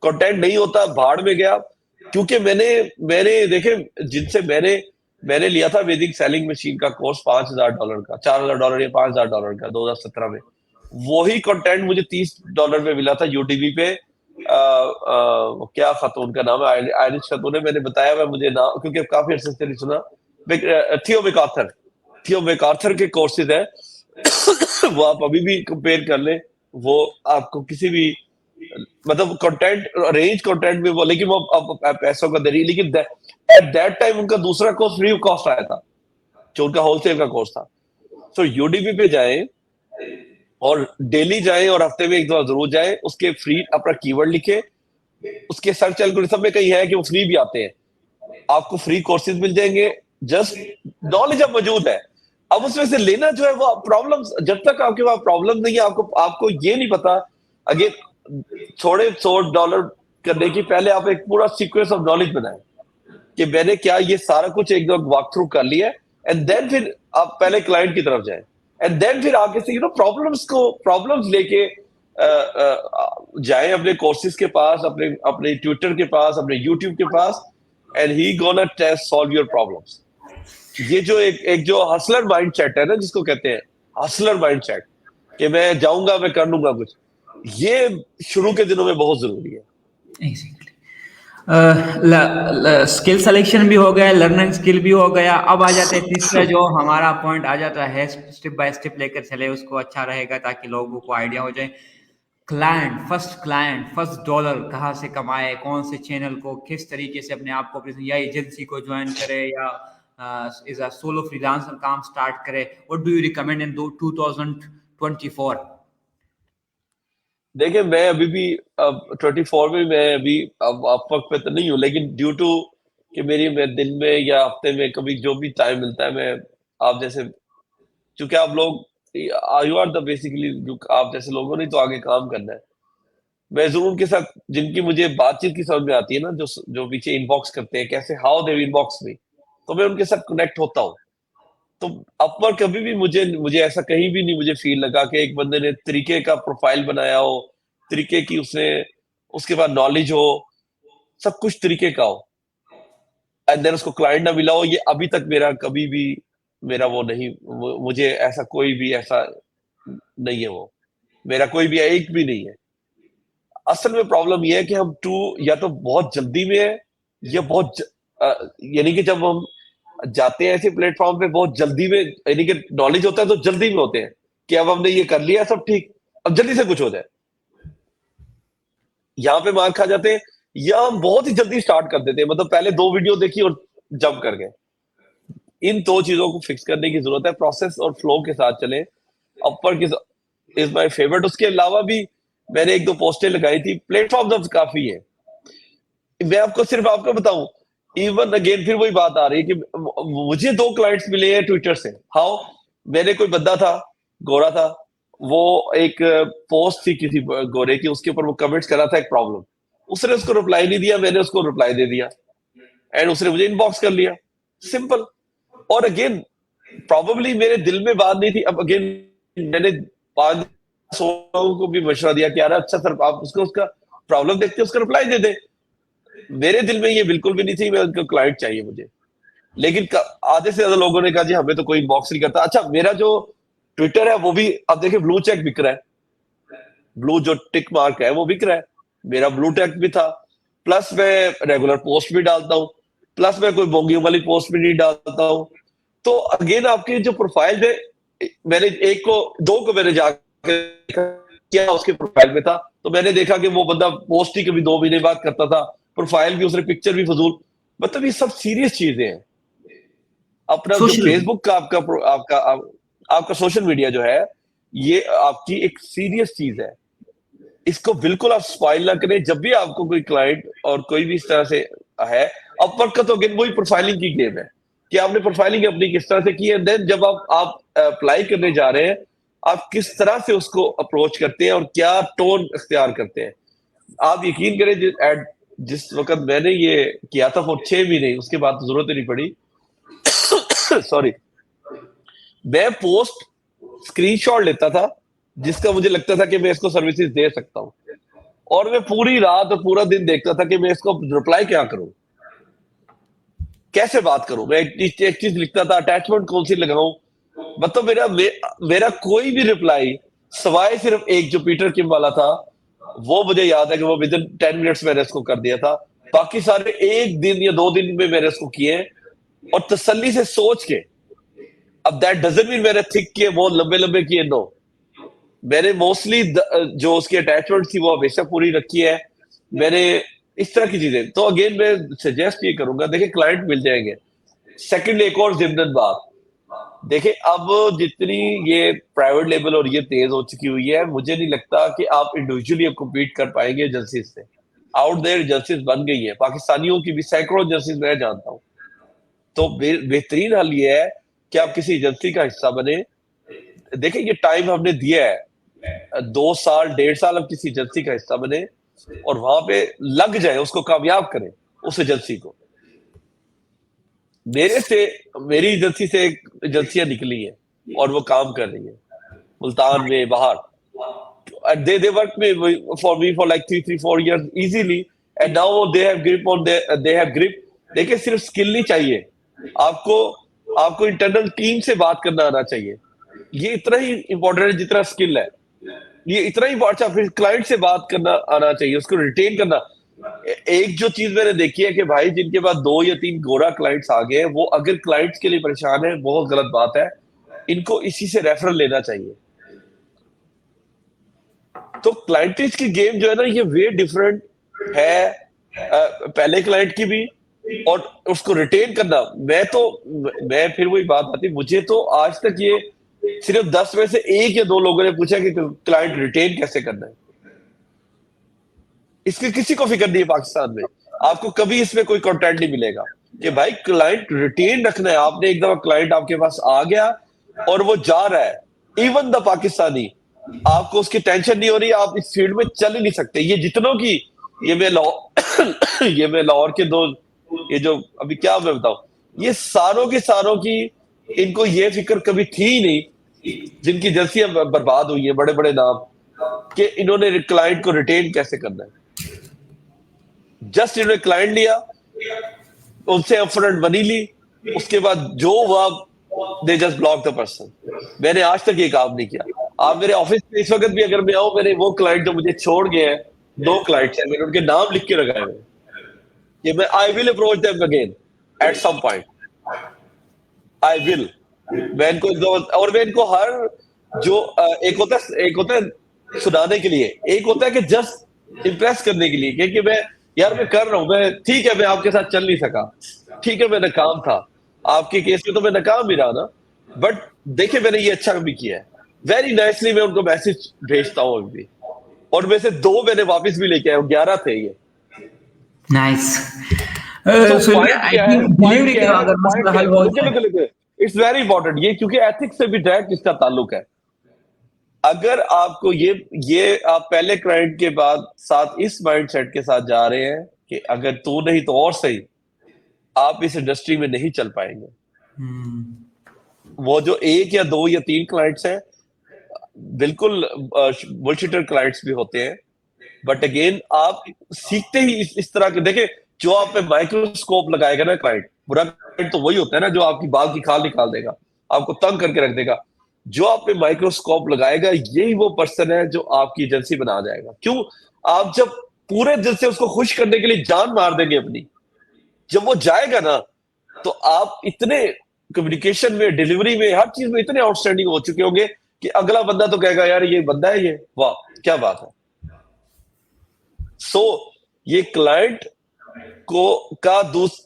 कंटेंट नहीं होता भाड़ में गया। क्योंकि मैंने मैंने देखे, जिनसे मैंने मैंने लिया था वैदिक सेलिंग मशीन का कोर्स $5,000 का, $4,000 या $5,000 का 2017 में। वही कंटेंट मुझे $30 में मिला था यूटीवी पे। क्या खातून का नाम है, आयरिश खातून है, मैंने बताया हुआ मुझे नाम, क्योंकि काफी अर्से से नहीं सुना। थियो मैकार्थर, थियो मैकार्थर के कोर्सेज है। वो आप अभी भी कंपेयर कर लें, वो आपको किसी भी मतलब कंटेंट रेंज कंटेंट में वो, लेकिन वो अब पैसों का दे रही है। लेकिन एट दैट टाइम उनका दूसरा कोर्स फ्री ऑफ कॉस्ट आया था जो उनका होलसेल का कोर्स था। तो यूडीपी पे जाएं और डेली जाएं और हफ्ते में एक दो जरूर जाएं, उसके फ्री अपना कीवर्ड लिखे, उसके सर्च एल्गोरिथम में कहीं है कि वो फ्री भी आते हैं, आपको फ्री कोर्सेज मिल जाएंगे। जस्ट नॉलेज अब मौजूद है। अब उसमें से लेना जो है वो प्रॉब्लम्स, जब तक आपके पास प्रॉब्लम नहीं है, आपको आपको ये नहीं पता। अगे थोड़े $100 करने की पहले आप एक पूरा सीक्वेंस ऑफ नॉलेज बनाएं कि मैंने क्या ये सारा कुछ एक दो वॉक थ्रू कर लिया है, एंड देन फिर आप पहले क्लाइंट की तरफ जाएं, एंड देन फिर आगे से प्रॉब्लम्स लेके जाएं अपने कोर्सेज के पास, अपने अपने ट्विटर के पास, अपने यूट्यूब के पास, and he gonna test solve your problems. ये जो एक जो हसलर माइंड सेट है ना, जिसको कहते हैं हसलर माइंड सेट, कि मैं जाऊंगा मैं कर लूंगा कुछ, ये शुरू के दिनों में बहुत जरूरी है। एग्जैक्टली। स्किल सिलेक्शन भी हो गया, लर्निंग स्किल भी हो गया। अब आ जाते हैं तीसरा जो हमारा पॉइंट आ जाता है, स्टेप बाय स्टेप लेकर चले उसको अच्छा रहेगा ताकि लोगों को आइडिया हो जाए। क्लाइंट फर्स्ट डॉलर कहाँ से कमाए, कौन से चैनल को किस तरीके से अपने आप को या एजेंसी को ज्वाइन करे या इज अ सोलो फ्रीलांसर काम स्टार्ट करे। What do you recommend in 2024? देखिए मैं अभी भी अब 24 में मैं अभी अब अपवर्क पे तो नहीं हूँ, लेकिन ड्यू टू कि मैं दिन में या हफ्ते में कभी जो भी टाइम मिलता है, मैं आप जैसे, क्योंकि आप लोग यू आर द बेसिकली, आप जैसे लोगों ने तो आगे काम करना है। मैं जरूर उनके साथ जिनकी मुझे बातचीत की समझ में आती है ना, जो जो पीछे इनबॉक्स करते हैं, कैसे हाउ दे इनबॉक्स में, तो मैं उनके साथ कनेक्ट होता हूँ। तो अपवर्क कभी भी मुझे मुझे ऐसा कहीं भी नहीं मुझे फील लगा कि एक बंदे ने तरीके का प्रोफाइल बनाया हो, तरीके की उसने, उसके बाद नॉलेज हो, सब कुछ तरीके का हो, एंड देन उसको क्लाइंट ना मिला हो। ये अभी तक मेरा कभी भी मेरा वो नहीं, मुझे ऐसा कोई भी ऐसा नहीं है, वो मेरा कोई भी एक भी नहीं है। असल में प्रॉब्लम ये है कि हम टू या तो बहुत जल्दी में है, या यानी कि जब हम जाते हैं ऐसे प्लेटफॉर्म पे बहुत जल्दी में, यानी कि नॉलेज होता है तो जल्दी में होते हैं कि अब हमने ये कर लिया सब ठीक, अब जल्दी से कुछ हो जाए, यहाँ पे मार खा जाते हैं। या हम बहुत ही जल्दी स्टार्ट कर देते हैं, मतलब पहले 2 वीडियो देखी और जंप कर गए। इन 2 चीजों को फिक्स करने की जरूरत है, प्रोसेस और फ्लो के साथ चले। Upwork is my favourite. उसके अलावा भी मैंने 1-2 पोस्टें लगाई थी, प्लेटफॉर्म तो काफी है। मैं आपको सिर्फ आपको बताऊं, इवन अगेन फिर वही बात आ रही है कि मुझे 2 क्लाइंट्स मिले हैं ट्विटर से। हाउ? मैंने कोई बंदा था, गोरा था, वो एक पोस्ट थी किसी गोरे की, उसके ऊपर वो कमेंट्स कर रहा था एक प्रॉब्लम, उसने उसको रिप्लाई नहीं दिया, मैंने उसको रिप्लाई दे दिया, एंड उसने मुझे इनबॉक्स कर लिया। सिंपल। और अगेन प्रॉबेबली मेरे दिल में बात नहीं थी। अब अगेन मैंने 500 लोगों को भी मशवरा दिया कि यार अच्छा सर आप उसको उसका प्रॉब्लम देखते उसका रिप्लाई दे दे। मेरे दिल में ये बिल्कुल भी नहीं थी मैं उनका क्लाइंट चाहिए मुझे। लेकिन आधे से ज्यादा लोगों ने कहा जी हमें तो कोई इनबॉक्स नहीं करता। अच्छा मेरा जो ट्विटर है वो भी अब देखिए ब्लू चेक बिक रहा है, ब्लू जो टिक मार्क है वो बिक रहा है, मेरा ब्लू टेक भी था। प्लस मैं रेगुलर पोस्ट भी डालता हूँ, प्लस मैं कोई बोंगी वाली पोस्ट भी नहीं डालता हूँ। तो अगेन आपके जो प्रोफाइल है, मैंने एक को दो को मैंने जाकर किया उसके प्रोफाइल में था, तो मैंने देखा कि वो बंदा पोस्ट ही कभी 2 महीने बाद करता था, प्रोफाइल भी उसने पिक्चर भी फजूल। मतलब ये सब सीरियस चीजें हैं। अपना जो सोशल फेसबुक का आपका सोशल मीडिया जो है, ये आपकी एक सीरियस चीज है। इसको बिल्कुल आप स्पॉइल ना करें। जब भी आपको कोई क्लाइंट और कोई भी इस तरह से है, अपवर्क का तो अगेन वही प्रोफाइलिंग की गेम है कि आपने प्रोफाइलिंग अपनी किस तरह से की है, देन जब आप अप्लाई करने जा रहे हैं, आप किस तरह से उसको अप्रोच करते हैं और क्या टोन इख्तियार करते हैं। आप यकीन करें जिस वक्त मैंने ये किया था वो 6 महीने, उसके बाद तो जरूरत ही नहीं पड़ी। सॉरी। मैं पोस्ट स्क्रीनशॉट लेता था जिसका मुझे लगता था कि मैं इसको सर्विसेज दे सकता हूँ, और मैं पूरी रात और पूरा दिन देखता था कि मैं इसको रिप्लाई क्या करूं, कैसे बात करूं। मैं एक चीज लिखता था, अटैचमेंट कौन सी लगाऊं। मतलब मेरा कोई भी रिप्लाई सवाए सिर्फ एक जो पीटर किम वाला था, वो मुझे याद है कि वो विद इन 10 मिनट्स मैंने इसको कर दिया था। बाकी सारे 1 दिन या 2 दिन में मैंने इसको किए, और तसल्ली से सोच के। अब दैट डजंट मीन मैंने थिक किए बहुत लंबे लंबे किए, नो। मैंने मोस्टली जो उसकी अटैचमेंट थी वो हमेशा पूरी रखी है मैंने, इस तरह की चीजें। तो अगेन मैं सजेस्ट ये करूंगा, देखिए क्लाइंट मिल जाएंगे। सेकंड एक और जिम्मन बात, देखिए अब जितनी ये प्राइवेट लेवल और ये तेज हो चुकी हुई है, मुझे नहीं लगता कि आप इंडिविजुअली कम्पीट कर पाएंगे एजेंसीज से। आउट देयर एजेंसीज बन गई है, पाकिस्तानियों की भी सैकड़ों एजेंसीज मैं जानता हूँ। तो बेहतरीन हल ये है कि आप किसी एजेंसी का हिस्सा बने। देखिए ये टाइम हमने दिया है, 2 साल 1.5 साल, हम किसी एजेंसी का हिस्सा बने और वहां पे लग जाए, उसको कामयाब करें उस एजेंसी को। मेरे से मेरी एजेंसी से एजेंसियां निकली है और वो काम कर रही है मुल्तान में, बाहर। they worked for me for like 3-4 years easily, and now they have grip। देखिए सिर्फ स्किल नहीं चाहिए आपको, आपको इंटरनल टीम से बात करना आना चाहिए। ये इतना ही इंपॉर्टेंट है जितना स्किल है। ये इतना ही अच्छा, फिर क्लाइंट से बात करना आना चाहिए, उसको रिटेन करना। एक जो चीज मैंने देखी है कि भाई जिनके पास 2 या 3 गोरा क्लाइंट्स आ गए, वो अगर क्लाइंट्स के लिए परेशान है, बहुत गलत बात है। इनको इसी से रेफरल लेना चाहिए। तो क्लाइंटेज की गेम जो है ना, ये वे डिफरेंट है पहले क्लाइंट की भी, और उसको रिटेन करना। मैं फिर वही बात आती, मुझे तो आज तक ये सिर्फ 10 में से 1 या 2 लोगों ने पूछा कि क्लाइंट रिटेन कैसे करना है। इसकी किसी को फिक्र नहीं है पाकिस्तान में। आपको कभी इसमें कोई कंटेंट नहीं मिलेगा कि भाई क्लाइंट रिटेन रखना है। आपने एक दफा क्लाइंट आपके पास आ गया और वो जा रहा है, इवन द पाकिस्तानी, आपको उसकी टेंशन नहीं हो रही, आप इस फील्ड में चल ही नहीं सकते। ये जितनों की, ये मैं लॉ ये मैं लाहौर के दो, ये जो अभी क्या मैं बताऊं, ये सारों के सारों की, इनको ये फिक्र कभी थी ही नहीं, जिनकी जर्सियां बर्बाद हुई है, बड़े बड़े नाम, कि इन्होंने क्लाइंट को रिटेन कैसे करना है। जस्ट इन्होंने क्लाइंट लिया, उनसे अपफ्रंट मनी ली, उसके बाद जो हुआ, they just block the person. मैंने आज तक ये काम नहीं किया। आप मेरे ऑफिस में इस वक्त भी अगर मैं आऊं, मेरे वो क्लाइंट जो मुझे छोड़ गए हैं, 2 क्लाइंट्स हैं, मैंने उनके नाम लिख के लगाए हुए कि मैं I will approach them again at some point. I will, मैं इनको और मैं इनको हर जो एक होता है सुनाने के लिए, एक होता है कि जस्ट इम्प्रेस करने के लिए, क्योंकि मैं, यार मैं कर रहा हूं, मैं ठीक है, मैं आपके साथ चल नहीं सका, ठीक है, मैं नाकाम था, आपके केस में तो मैं नाकाम ही रहा ना, बट देखिए मैंने ये अच्छा भी किया है। वेरी नाइसली मैं उनको मैसेज भेजता हूँ अभी भी, और में से 2 मैंने वापस भी लेके आया हूँ, 11 थे ये। नाइस। तो सो पॉइंट आई क्या है, थिंक पॉइंट डिलीवरी क्या का है, अगर पॉइंट मसला क्या हल है, हो लुके जाए। लुके लुके, इट्स वेरी इंपॉर्टेंट ये, क्योंकि एथिक्स से भी डायरेक्ट इसका ताल्लुक है। अगर आपको ये आप पहले क्लाइंट के बाद साथ इस माइंडसेट के साथ जा रहे हैं कि अगर तू नहीं तो और सही, आप इस इंडस्ट्री में नहीं चल पाएंगे। वो जो 1 या 2 या 3 क्लाइंट्स हैं, बिल्कुल बुलशिटर क्लाइंट्स भी होते हैं, बट अगेन आप सीखते ही इस तरह के, देखे जो आप पे माइक्रोस्कोप लगाएगा ना क्लाइंट, बुरा क्लाइंट तो वही होता है ना जो आपकी बाल की खाल निकाल देगा, आपको तंग करके रख देगा। जो आप पे माइक्रोस्कोप लगाएगा, यही वो पर्सन है जो आपकी एजेंसी बना जाएगा। क्यों? आप जब पूरे दिल से उसको खुश करने के लिए जान मार देंगे अपनी, जब वो जाएगा ना, तो आप इतने कम्युनिकेशन में, डिलीवरी में, हर चीज में इतने आउटस्टैंडिंग हो चुके होंगे कि अगला बंदा तो कहेगा यार ये बंदा है, ये वाह क्या बात है। सो ये क्लाइंट को का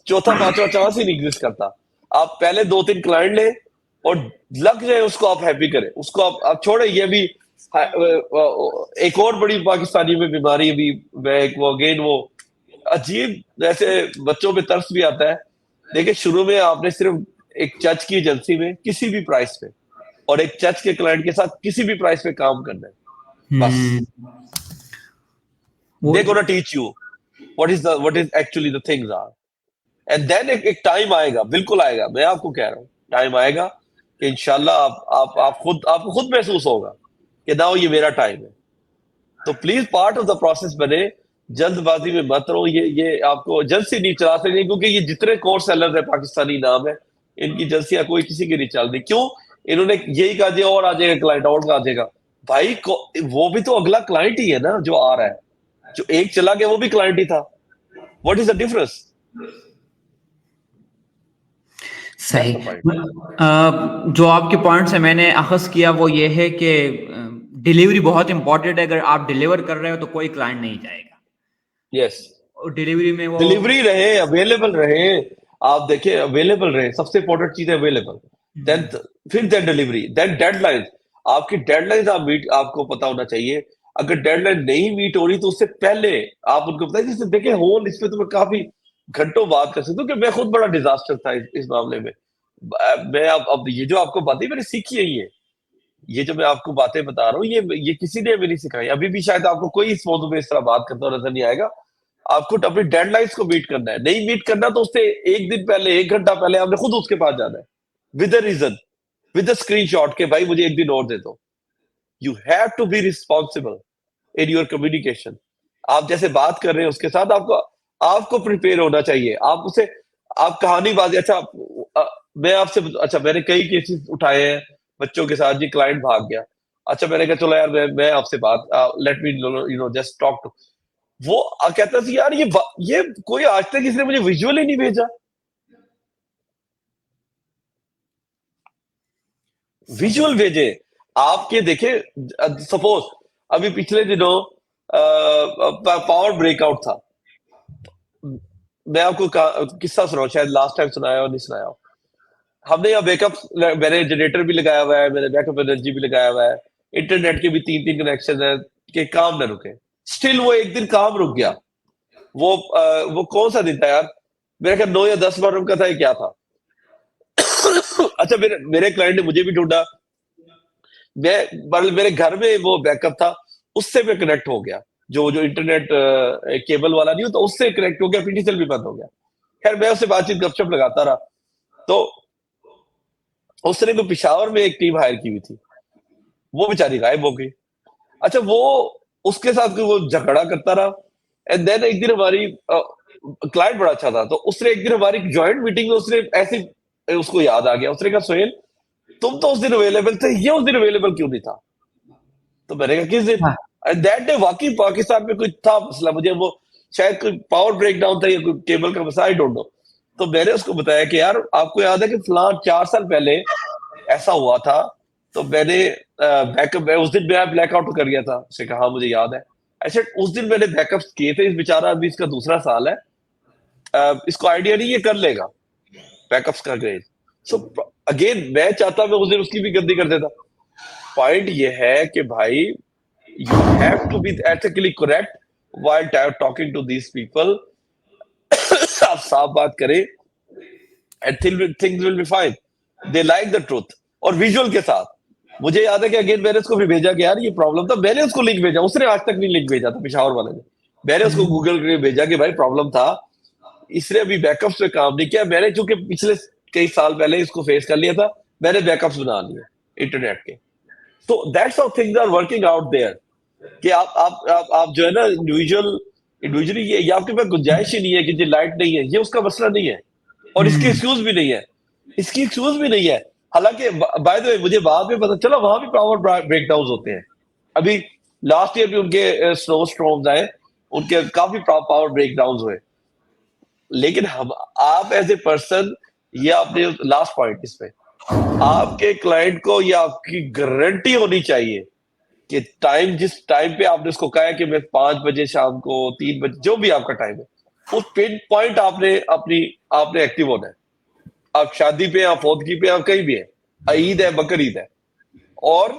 चौथा पांचवा चांस ही नहीं एग्जिस्ट करता। आप पहले 2-3 क्लाइंट ले और लग जाए उसको, आप हैप्पी करें उसको, आप छोड़े। ये भी एक और बड़ी पाकिस्तानी में बीमारी भी, मैं एक वो अगेन वो अजीब, ऐसे बच्चों में तरस भी आता है। देखिए शुरू में आपने सिर्फ एक चर्च की एजेंसी में किसी भी प्राइस पे, और एक चर्च के क्लाइंट के साथ किसी भी प्राइस पे काम करना है, बस। वो They're gonna teach you what is actually the things are, and then एक टाइम आएगा, बिल्कुल आएगा, मैं आपको कह रहा हूँ टाइम आएगा कि इंशाल्लाह आपको खुद महसूस होगा कि ना ये मेरा टाइम है। तो please part of the process बने, जल्दबाजी में मत रहो। ये आपको एजेंसी नहीं चला सकते, क्योंकि ये जितने कोर सेलर्स है पाकिस्तानी नाम है, इनकी एजेंसियां कोई किसी की नहीं चल रही। क्यों? इन्होंने यही कहा जी और आ जाएगा क्लाइंट, और आ जाएगा। भाई वो भी तो अगला क्लाइंट ही है ना जो आ रहा है, जो एक चला गया वो भी क्लाइंट ही था। What is the difference? सही। जो आपके पॉइंट्स है मैंने अखज किया वो ये है कि डिलीवरी बहुत इंपॉर्टेंट है। अगर आप डिलीवर कर रहे हो तो कोई क्लाइंट नहीं जाएगा। यस, और डिलीवरी में वो डिलीवरी रहे, अवेलेबल रहे। आप देखिए अवेलेबल रहे, सबसे इंपॉर्टेंट चीज है अवेलेबल। देन फिर देन डिलीवरी, देन डेडलाइन। आपकी डेडलाइन आप मीट, आपको पता होना चाहिए। अगर डेडलाइन नहीं मीट हो रही तो उससे पहले आप उनको बताइए। जैसे देखिए होल, इस पे तो मैं काफी घंटों बात कर सकता हूँ कि मैं खुद बड़ा डिजास्टर था इस मामले में। मैं अब ये जो आपको बातें मैंने सीखी है, ये जो मैं आपको बातें बता रहा हूँ, ये किसी ने भी नहीं सिखाई। अभी भी शायद आपको कोई इस मौजूद में इस तरह बात करता नजर नहीं आएगा। आपको अपनी डेडलाइंस को मीट करना है। नहीं मीट करना तो उससे 1 दिन पहले, 1 घंटा पहले आपने खुद उसके पास जाना है, with a reason, with a screenshot के भाई मुझे 1 दिन और दे दो। You have to be responsible in your communication. आप जैसे बात कर रहे हैं उसके साथ आपको आपको प्रिपेयर होना चाहिए। आप उसे, आप कहानी बात, अच्छा मैं आपसे, अच्छा मैंने कई केसेस उठाए हैं बच्चों के साथ, जी क्लाइंट भाग गया। अच्छा मैंने कहा चलो यार मैं आपसे बात, let me you know just talk to, वो कहता था यार ये कोई आज तक इसने मुझे विजुअल ही नहीं भेजा, विजुअल भेजे आपके। देखे सपोज अभी पिछले दिनों पावर ब्रेकआउट था, मैं आपको किस्सा सुनाऊं, शायद लास्ट टाइम सुनाया और नहीं सुनाया हो। हमने यहाँ बैकअप, मैंने जनरेटर भी लगाया हुआ है, मैंने बैकअप एनर्जी भी लगाया हुआ है, इंटरनेट के भी 3-3 कनेक्शन है कि काम ना रुके। स्टिल वो एक दिन काम रुक गया। वो कौन सा दिन था यार, मेरे ख्याल 9 या 10 मुहर्रम का था, ये क्या था। अच्छा, मेरे क्लाइंट ने मुझे भी ढूंढा, मेरे घर में वो बैकअप था, उससे मैं कनेक्ट हो गया, जो जो इंटरनेट केबल वाला नहीं होता, उससे कनेक्ट हो गया, पीटीसीएल भी बंद हो गया। खैर मैं उससे बातचीत गपशप लगाता रहा। तो उसने को पिशावर में एक टीम हायर की हुई थी, वो बेचारी गायब हो गई। अच्छा, वो उसके साथ वो झगड़ा करता रहा। एंड देन एक दिन हमारी क्लाइंट बड़ा अच्छा था, तो उसने एक दिन हमारी ज्वाइंट मीटिंग में उसने ऐसे उसको याद आ गया, उसने कहा सोहेल तुम तो उस दिन अवेलेबल थे, ये उस दिन अवेलेबल क्यों नहीं था। तो मैंने कहा किस दिन। हाँ। एंड दैट डे वाकई पाकिस्तान में कोई था मसला, मुझे वो शायद कोई पावर ब्रेक डाउन था या कोई केबल का मसला, आई डोंट नो। तो मैंने उसको बताया कि यार आपको याद है कि फलां 4 साल पहले ऐसा हुआ था, तो मैंने बैकअप, उस दिन मैं ब्लैकआउट कर गया था। उसने कहा हाँ मुझे याद है। ऐसे उस दिन मैंने बैकअप किए थे, इस बेचारा अभी इसका दूसरा साल है, इसको आइडिया नहीं, ये कर लेगा बैकअप्स का ग्रेड। सो अगेन मैं चाहता मैं उस दिन उसकी भी गलती कर देता। पॉइंट ये है कि भाई you have to be ethically correct while talking to these people. आप साफ बात करें and things will be fine. They like the truth और विजुअल के साथ। मुझे याद है कि अगेन मैंने उसको भी भेजा कि यार ये प्रॉब्लम था, मैंने उसको लिंक भेजा, उसने आज तक नहीं लिंक भेजा था पिशावर वाले ने। मैंने उसको गूगल पे भेजा कि भाई प्रॉब्लम था, इसने अभी बैकअप्स पे काम नहीं किया। मैंने चूंकि पिछले कई साल पहले इसको फेस कर लिया था, मैंने बैकअप्स बना लिए इंटरनेट के। तो that's how things are working out there. कि आप जो है ना इंडिविजुअली ये आपके पास गुंजाइश ही नहीं है कि ये लाइट नहीं है, ये उसका मसला नहीं है, और इसकी एक्सक्यूज भी नहीं है, इसकी एक्सक्यूज भी नहीं है। हालांकि बाय द वे मुझे बाद में पता चला वहां भी पावर ब्रेकडाउन होते हैं। अभी लास्ट ईयर भी उनके स्नो स्टॉर्म्स आए, उनके काफी पावर ब्रेकडाउन हुए। लेकिन हम आप एज ए पर्सन, ये आपने लास्ट पॉइंट इस पे, आपके क्लाइंट को ये आपकी गारंटी होनी चाहिए कि टाइम, जिस टाइम पे आपने उसको कहा है कि मैं 5 बजे शाम को, 3 बजे, जो भी आपका टाइम है, उस पिन पॉइंट आपने एक्टिव होना है। आप शादी पे, आप फौतगी पे, आप कहीं भी है, ईद है, बकर ईद है। और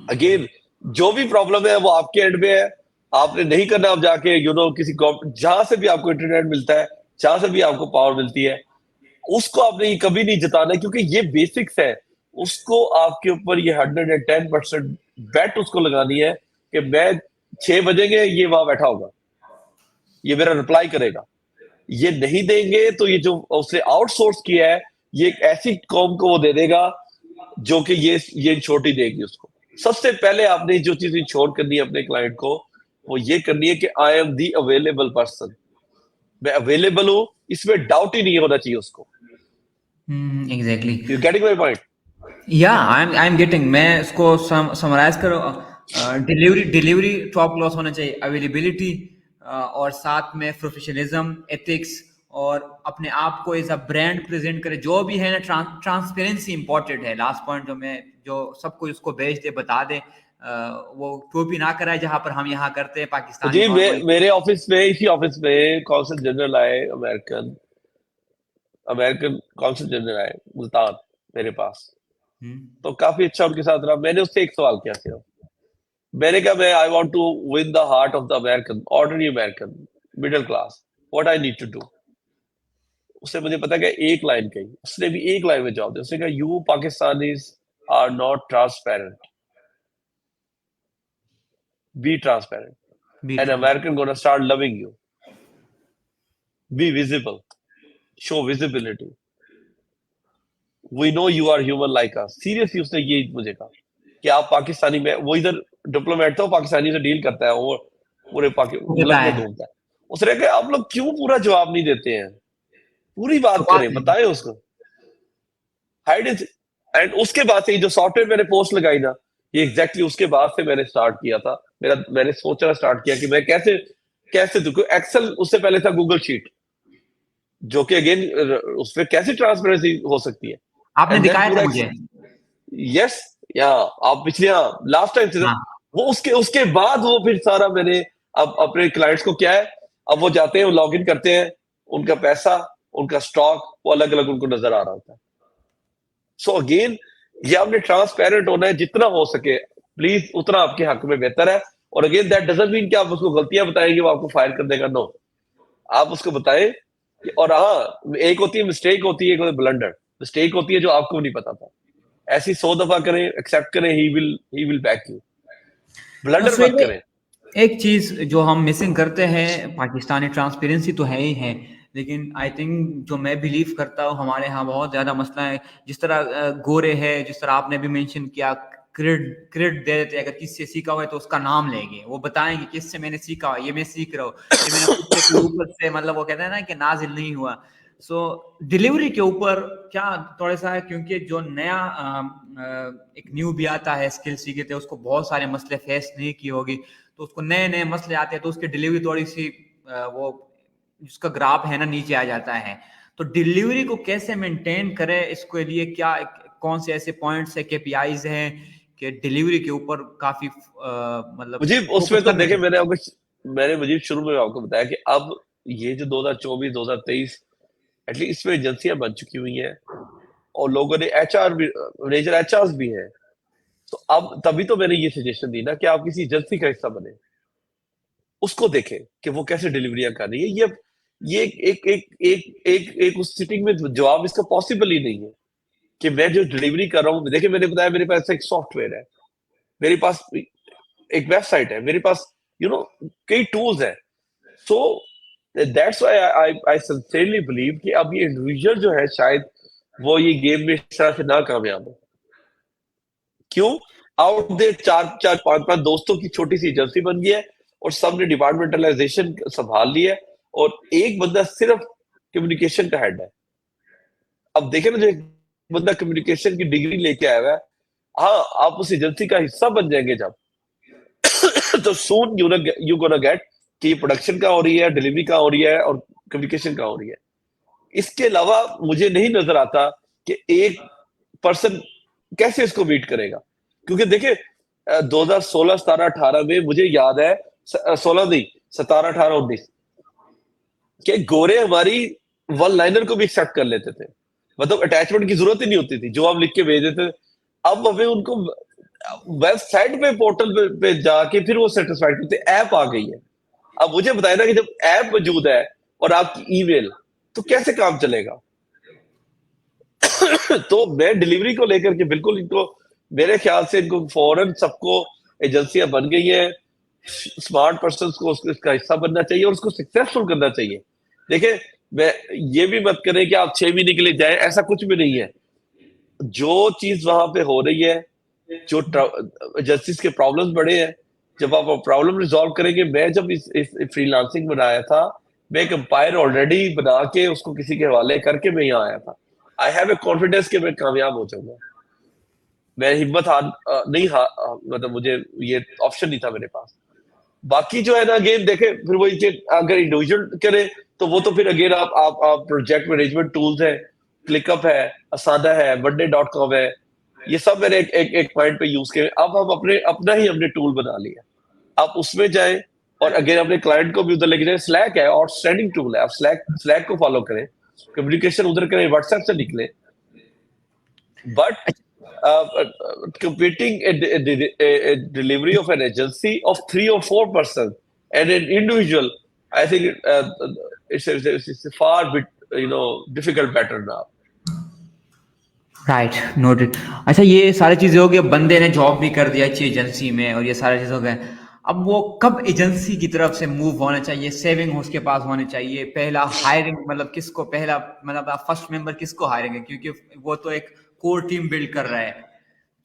अगेन जो भी प्रॉब्लम है वो आपके एंड में है, आपने नहीं करना। आप जाके किसी जहां से भी आपको इंटरनेट मिलता है, जहां से भी आपको पावर मिलती है, उसको आपने कभी नहीं जताना, क्योंकि ये बेसिक्स है। उसको आपके ऊपर ये 110% बेट उसको लगानी है कि मैं 6 बजेंगे ये वहां बैठा होगा, ये मेरा रिप्लाई करेगा। ये नहीं देंगे तो ये जो उसने आउटसोर्स किया है, ये एक ऐसी कॉम को वो दे देगा जो कि ये छोटी देगी उसको। सबसे पहले आपने जो चीज इंश्योर करनी है अपने क्लाइंट को, वो ये करनी है कि I am the available person, मैं अवेलेबल हूं, इसमें डाउट ही नहीं होना चाहिए उसको। Exactly. You getting my point? या आई एम गेटिंग। मैं इसको समराइज करो, डिलीवरी टॉप क्लास होना चाहिए, अवेलेबिलिटी और साथ में प्रोफेशनलिज्म, एथिक्स, और अपने आप को एज अ ब्रांड प्रेजेंट करे, जो भी है ना, ट्रांसपेरेंसी इंपॉर्टेंट है। लास्ट पॉइंट जो सब कुछ उसको भेज दे, बता दे, वो टोपी ना कराए जहां पर हम यहाँ करते हैं पाकिस्तानी जी, नॉर्मली। मेरे ऑफिस में, इसी ऑफिस में कौंसल जनरल आए, अमेरिकन अमेरिकन कौंसल जनरल आए मुल्तान मेरे पास। तो काफी अच्छा उनके साथ रहा। मैंने उससे एक सवाल किया सिर्फ, मैंने कहा मैं I want to win the heart of the American, ordinary American, middle class, what I need to do. उसने मुझे पता क्या एक लाइन कही, उसने भी एक लाइन में जवाब दिया। उसने कहा you Pakistanis are not transparent, be transparent and American gonna start loving you, be visible, show visibility, we know you are human like us. Seriously उसने ये मुझे कहा कि आप पाकिस्तानी में, वो इधर डिप्लोमेट था, वो पाकिस्तानी से डील करता है, वो पूरे मुल्क में घूमता है। उसने कहा आप लोग क्यों पूरा जवाब नहीं देते हैं, पूरी बात करें, बताएं उसको, हाइड इट। एंड उसके बाद से जो सॉफ्टवेयर मैंने पोस्ट लगाई ना, ये एग्जैक्टली उसके बाद से मैंने स्टार्ट किया था मैंने सोचना स्टार्ट किया कि मैं कैसे कैसे क्योंकि एक्सेल उससे पहले था गूगल शीट, जो कि अगेन उसमें कैसे ट्रांसपेरेंसी हो सकती है, आपने एंड देन दिखाया था पूरा मुझे। यस, या आप पिछले लास्ट टाइम से हाँ। वो उसके उसके बाद वो फिर सारा मैंने अब अपने क्लाइंट्स को क्या है, अब वो जाते हैं, वो लॉग इन करते हैं, उनका पैसा, उनका स्टॉक वो अलग अलग उनको नजर आ रहा होता है। सो अगेन ये आपने ट्रांसपेरेंट होना है जितना हो सके, प्लीज उतना आपके हक में बेहतर है। और अगेन दैट डजंट मीन कि आप उसको गलतियां बताएंगे वो आपको फायर कर देगा, नो, आप उसको बताएं और हाँ, एक होती है मिस्टेक, होती है एक ब्लंडर, मिस्टेक होती है जो आपको नहीं पता था, ऐसी 100 दफा करें, एक्सेप्ट करें, he will back you, blunder Suhail मत भाई, करें। एक चीज जो हम मिसिंग करते हैं, पाकिस्तानी ट्रांसपेरेंसी तो है ही है, लेकिन आई थिंक जो मैं बिलीव करता हूँ हमारे यहाँ बहुत ज्यादा मसला है। जिस तरह गोरे है, जिस तरह आपने भी मेंशन किया, क्रेडिट क्रेडिट दे देते हैं, अगर किससे सीखा हुआ है तो उसका नाम लेंगे, वो बताएंगे किससे मैंने सीखा हुआ, ये मैं सीख रहा हूँ, ये मैंने खुद से कोई ऊपर से, मतलब वो कहते हैं ना कि नाजिल नहीं हुआ। सो डिलीवरी के ऊपर क्या थोड़ा सा है, क्योंकि जो नया एक न्यू भी आता है स्किल सीखे थे, उसको बहुत सारे मसले फेस नहीं की होगी, तो उसको नए नए मसले आते हैं, तो उसकी डिलीवरी थोड़ी सी वो जिसका ग्राफ है ना नीचे आ जाता है। तो डिलीवरी को कैसे मेंटेन करें, इसके लिए क्या कौन से ऐसे पॉइंट्स है, केपीआईज हैं कि डिलीवरी के ऊपर काफी मतलब मुझे उसमें फोकस तो करना देखे, चाहिए। मैंने मुझे शुरू में आपको बताया कि अब ये जो 2024 2023 एटलीस्ट इसमें एजेंसियां बन चुकी हुई हैं और लोगों ने एचआर भी, मैनेजर एचआर भी हैं, तो अब तभी तो मैंने ये सजेशन दी ना कि आप किसी एजेंसी का हिस्सा बने, उसको देखें कि वो कैसे डिलीवरियां कर रही है। ये एक उस सिटिंग में जवाब इसका पॉसिबल ही नहीं है कि मैं जो डिलीवरी कर रहा हूँ, देखिए मैंने बताया मेरे पास एक सॉफ्टवेयर है, मेरे पास एक वेबसाइट है, मेरे पास कई टूल्स हैं। So that's why I sincerely believe कि अब ये इंडिविजुअल जो है शायद वो ये गेम में इस तरह से ना कामयाब हो। क्यों? आउट दे चार चार पांच पांच दोस्तों की छोटी सी एजेंसी बन गई है और सबने डिपार्टमेंटलाइजेशन संभाल लिया है और एक बंदा सिर्फ कम्युनिकेशन का हेड है। अब देखे ना, जो एक बंदा कम्युनिकेशन की डिग्री लेके आया हुआ है, हाँ, आप उस एजेंसी का हिस्सा बन जाएंगे जब तो सून यू गोना गेट कि ये प्रोडक्शन का हो रही है, डिलीवरी का हो रही है और कम्युनिकेशन का हो रही है। इसके अलावा मुझे नहीं नजर आता कि एक पर्सन कैसे इसको मीट करेगा, क्योंकि देखिए 2016 17 18 में मुझे याद है, 16 नहीं, 17 18 19 के गोरे हमारी वन लाइनर को भी एक्सेप्ट कर लेते थे, मतलब अटैचमेंट की जरूरत ही नहीं होती थी, जो आप लिख के भेज देते थे। अब हमें उनको वेबसाइट पे, पोर्टल पे जाके फिर वो सेटिस्फाइड करते, ऐप आ गई है। अब मुझे बताया ना कि जब ऐप मौजूद है और आपकी ईमेल, तो कैसे काम चलेगा? तो मैं डिलीवरी को लेकर के बिल्कुल इनको, मेरे ख्याल से इनको फौरन सबको, एजेंसियां बन गई है, स्मार्ट पर्सन को इसका हिस्सा बनना चाहिए और उसको सक्सेसफुल करना चाहिए। देखिए, मैं ये भी मत करें कि आप 6 महीने के लिए जाएं, ऐसा कुछ भी नहीं है। जो चीज वहां पे हो रही है, जो जस्टिस के प्रॉब्लम्स बड़े हैं, जब आप प्रॉब्लम रिजॉल्व करेंगे। मैं जब इस फ्रीलांसिंग बनाया था, मैं एक एम्पायर ऑलरेडी बना के उसको किसी के हवाले करके मैं यहाँ आया था। आई हैव ए कॉन्फिडेंस कि मैं कामयाब हो जाऊंगा। मैं हिम्मत नहीं मतलब मुझे ये ऑप्शन नहीं था मेरे पास। बाकी जो है ना, अगेन देखे फिर वही चीज, अगर इंडिविजुअल करे तो वो तो फिर अगेन आप प्रोजेक्ट मैनेजमेंट टूल्स है, क्लिकअप है, असादा है, monday.com है, ये सब मैंने एक पॉइंट पे यूज किए। अब हम अपना ही हमने टूल बना लिया, आप उसमें जाएं और अगेन अपने क्लाइंट को भी उधर लेके जाए। स्लैक है और स्टैंडिंग टूल है, आप स्लैक को फॉलो करें, कम्युनिकेशन उधर करें, व्हाट्सएप से निकले। But competing a delivery of an agency of 3 or 4 persons and an individual, I think it's a far bit difficult pattern now. Right, noted. अच्छा, ये सारी चीजें हो गई, अब बंदे ने जॉब भी कर दिया अच्छी एजेंसी में और ये सारी चीजें हो गए, अब वो कब एजेंसी की तरफ से मूव होना चाहिए, सेविंग उसके पास होने चाहिए, पहला हायरिंग मतलब किसको, पहला मतलब आप फर्स्ट मेंबर किसको हायरिंग है, क्योंकि वो तो एक कोर टीम बिल्ड कर रहा है।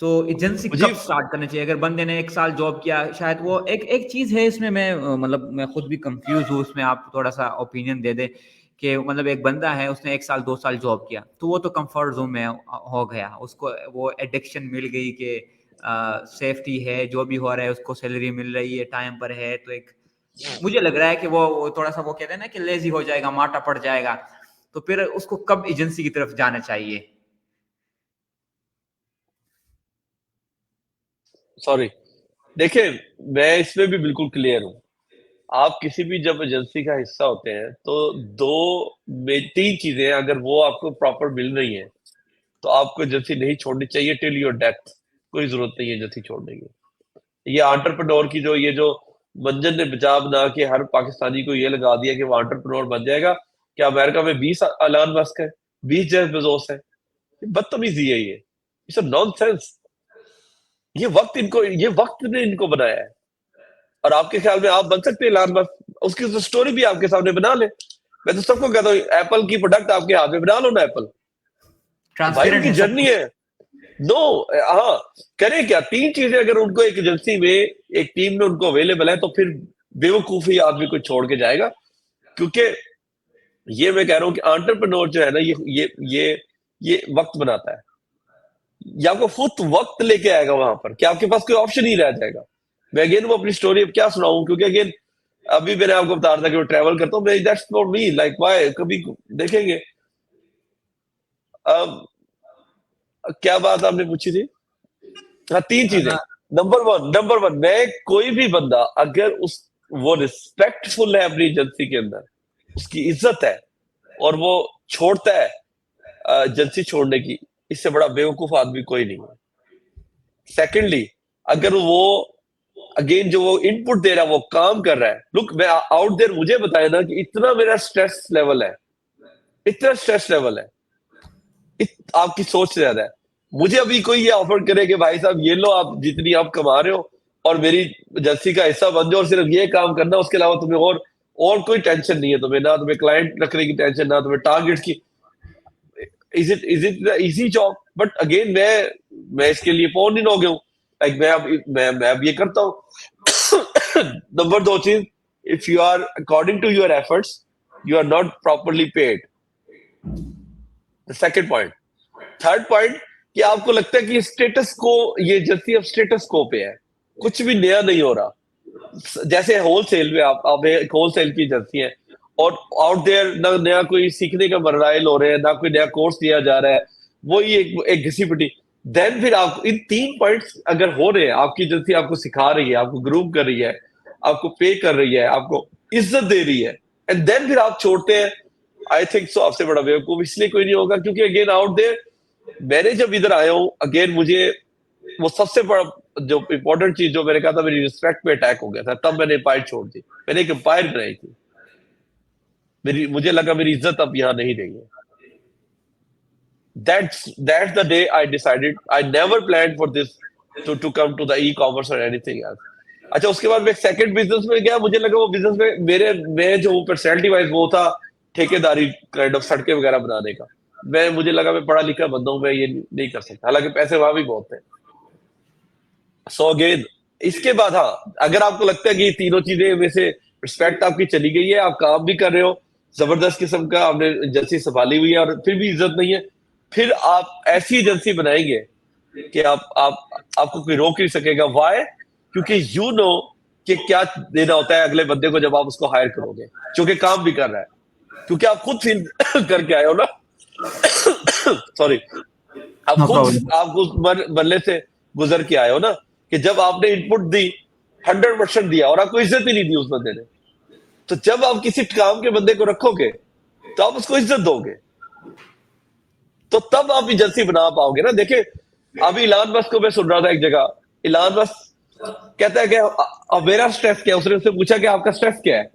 तो एजेंसी मुझे कब स्टार्ट करनी चाहिए? अगर बंदे ने 1 साल जॉब किया, शायद वो एक एक चीज है इसमें, मैं मतलब मैं खुद भी कंफ्यूज हूँ इसमें, आप थोड़ा सा ओपिनियन दे दे कि मतलब एक बंदा है, उसने 1 साल 2 साल जॉब किया, तो वो तो कंफर्ट जोन में हो गया, उसको वो एडिक्शन मिल गई कि सेफ्टी है, जो भी हो रहा है उसको सैलरी मिल रही है, टाइम पर है, तो एक मुझे लग रहा है कि वो थोड़ा सा वो कहते हैं ना कि लेजी हो जाएगा, माटा पड़ जाएगा, तो फिर उसको कब एजेंसी की तरफ जाना चाहिए? सॉरी, देखिए मैं इसमें भी बिल्कुल क्लियर हूँ। आप किसी भी जब एजेंसी का हिस्सा होते हैं तो दो में तीन चीजें अगर वो आपको प्रॉपर मिल रही हैं तो आपको एजेंसी नहीं छोड़नी चाहिए टिल योर डेथ। कोई जरूरत नहीं है एजेंसी छोड़ने की। ये एंटरप्रेन्योर की जो ये जो मंजन ने बचा बना के हर पाकिस्तानी को ये लगा दिया कि वो एंटरप्रेन्योर बन जाएगा। क्या अमेरिका में 20 एलन मस्क है, 20 जेफ बेजोस है? ये बदतमीजी है, ये इट्स नॉनसेंस। ये वक्त ने इनको बनाया है। और आपके ख्याल में आप बन सकते हैं एलन मस्क? उसकी तो स्टोरी भी आपके सामने बना ले। मैं तो सबको कहता हूँ एप्पल की प्रोडक्ट आपके हाथ में बना लो ना एप्पल। भाई ट्रांसपेरेंट उनकी है सब जर्नी कुछ। है। नो, हाँ, करें क्या? तीन चीजें अगर उनको एक एजेंसी में एक टीम में उनको अवेलेबल है तो फिर बेवकूफी आदमी को छोड़ के जाएगा। क्योंकि ये मैं कह रहा हूँ कि एंटरप्रेन्योर जो है ना ये वक्त बनाता है। या आपको खुद वक्त लेके आएगा वहां पर कि आपके पास कोई ऑप्शन ही रह जाएगा। मैं अगेन वो अपनी स्टोरी अब क्या सुनाऊं, क्योंकि अगेन अभी मैंने आपको बता रहा था कि मैं ट्रैवल करता हूँ। मैं that's not me, like why कभी देखेंगे। अब क्या बात आपने पूछी थी? हाँ, तीन चीजें। अ, नंबर वन, मैं कोई भी बंदा अगर उस वो रिस्पेक्टफुल है अपनी एजेंसी के अंदर, उसकी इज्जत है और वो छोड़ता है एजेंसी छोड़ने की, इससे बड़ा बेवकूफ आदमी कोई नहीं है। सेकेंडली, अगर वो अगेन जो वो इनपुट दे रहा है वो काम कर रहा है। लुक, मैं आउट देयर, मुझे बताया ना कि इतना मेरा स्ट्रेस लेवल है, इतना स्ट्रेस लेवल है, आपकी सोच से ज्यादा है। मुझे अभी कोई ये ऑफर करे कि भाई साहब ये लो, आप जितनी आप कमा रहे हो और मेरी एजेंसी का हिस्सा बन जाओ और सिर्फ ये काम करना, उसके अलावा तुम्हें और कोई टेंशन नहीं है, तुम्हें ना तुम्हें क्लाइंट रखने की टेंशन, ना तुम्हें टारगेट्स की। Is it easy job? But again मैं इसके लिए फोन इन हो गया हूँ। लाइक मैं अब ये करता हूँ। नंबर दो चीज, if you are according to your efforts you are not properly paid. Second point. Third point, कि आपको लगता है कि स्टेटस को, ये एजेंसी अब स्टेटस को पे है, कुछ भी नया नहीं हो रहा। जैसे होलसेल में आप एक होलसेल की एजेंसी है और आउट देयर ना नया कोई सीखने का मराइल हो रहे हैं, ना कोई नया कोर्स दिया जा रहा है, वही एक घिसी पिटी। देन फिर आप इन तीन पॉइंट्स अगर हो रहे हैं, आपकी एजेंसी आपको सिखा रही है, आपको ग्रूम कर रही है, आपको पे कर रही है, आपको इज्जत दे रही है, एंड देन फिर आप छोड़ते हैं, आई थिंक सो आपसे बड़ा बेवकूफ इसलिए कोई नहीं होगा। क्योंकि अगेन आउट देयर, मैंने जब इधर आया हूँ अगेन, मुझे वो सबसे बड़ा जो इंपॉर्टेंट चीज जो मैंने कहा था, मेरी रिस्पेक्ट पे अटैक हो गया था, तब मैंने एम्पायर छोड़ दी। मैंने एक एम्पायर बनाई थी, मुझे लगा मेरी इज्जत अब यहाँ नहीं रही है। That's the day I decided. I never planned for this to come to the e-commerce or anything else. अच्छा, उसके बाद मैं सेकंड बिजनेस में गया। मुझे लगा वो बिजनेस में मैं जो पर्सनैलिटी वाइज वो था ठेकेदारी काइंड ऑफ, सड़कें वगैरह बनाने का। मुझे लगा मैं पढ़ा लिखा बंदा हूँ, मैं ये नहीं कर सकता, हालांकि पैसे वहां भी बहुत थे। सो अगेन, इसके बाद हाँ, अगर आपको लगता है कि ये तीनों चीजें में से रिस्पेक्ट आपकी चली गई है, आप काम भी कर रहे हो जबरदस्त किस्म का, आपने एजेंसी संभाली हुई है और फिर भी इज्जत नहीं है, फिर आप ऐसी एजेंसी बनाएंगे कि आपको कोई रोक नहीं सकेगा। वाई? क्योंकि यू नो कि क्या देना होता है अगले बंदे को जब आप उसको हायर करोगे, जो कि काम भी कर रहा है, क्योंकि आप खुद फील करके आए हो ना। सॉरी, आप नो खुद प्रॉब्लम। आप उस मरले से गुजर के आए हो ना, कि जब आपने इनपुट दी, 100% दिया और आपको इज्जत ही नहीं दी उस बंदे ने, तो जब आप किसी काम के बंदे को रखोगे तो आप उसको इज्जत दोगे, तो तब आप एजेंसी बना पाओगे ना। देखिए, अभी इलान मस्क को मैं सुन रहा था एक जगह, इलान मस्क कहता है कि अब मेरा स्ट्रेस क्या है। उसने उससे पूछा कि आपका स्ट्रेस क्या है?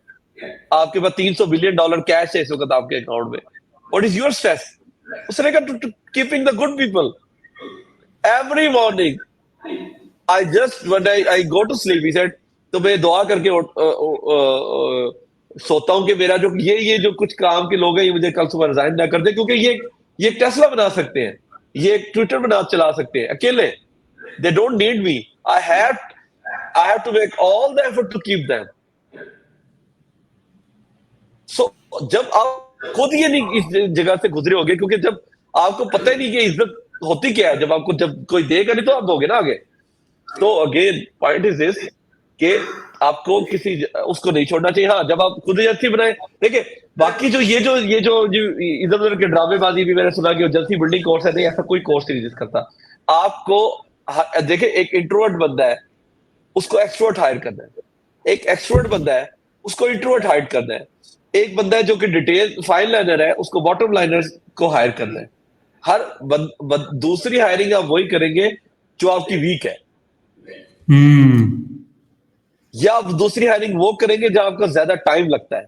आपके पास $300 बिलियन कैश है इस वक्त आपके अकाउंट में, व्हाट इज योर स्ट्रेस? उसने कहा to keeping the good people every morning. I just when I go to sleep, he said, तो मैं दुआ करके सोता हूं कि मेरा जो ये जो कुछ काम के लोग हैं ये मुझे कल सुबह रिजाइन ना कर दे, क्योंकि ये एक टेस्ला बना सकते हैं, ये एक ट्विटर बना चला सकते हैं अकेले। They don't need me, I have to make all the effort to keep them. So जब आप खुद ये नहीं इस जगह से गुजरे होगे, क्योंकि जब आपको पता ही नहीं कि इज्जत होती क्या है, जब कोई देगा नहीं तो आप दोगे ना आगे। तो अगेन पॉइंट इज दिस कि आपको किसी उसको नहीं छोड़ना चाहिए। हाँ, जब आप खुद एजेंसी बनाए, देखिए बाकी जो इधर उधर के ड्रामेबाजी भी मैंने सुना कि एजेंसी बिल्डिंग कोर्स है, नहीं ऐसा कोई कोर्स नहीं एग्जिस्ट करता। आपको देखिए एक इंट्रोवर्ट बंदा है, उसको एक्सट्रोवर्ट हायर करना है। एक एक्सट्रोवर्ट बंदा है, उसको इंट्रोवर्ट हायर करना है। एक बंदा है जो कि डिटेल फाइन लाइनर है, उसको बॉटम लाइनर को हायर करना है। दूसरी हायरिंग आप वही करेंगे जो आपकी वीक है, या आप दूसरी हायरिंग वो करेंगे जहां आपका ज्यादा टाइम लगता है,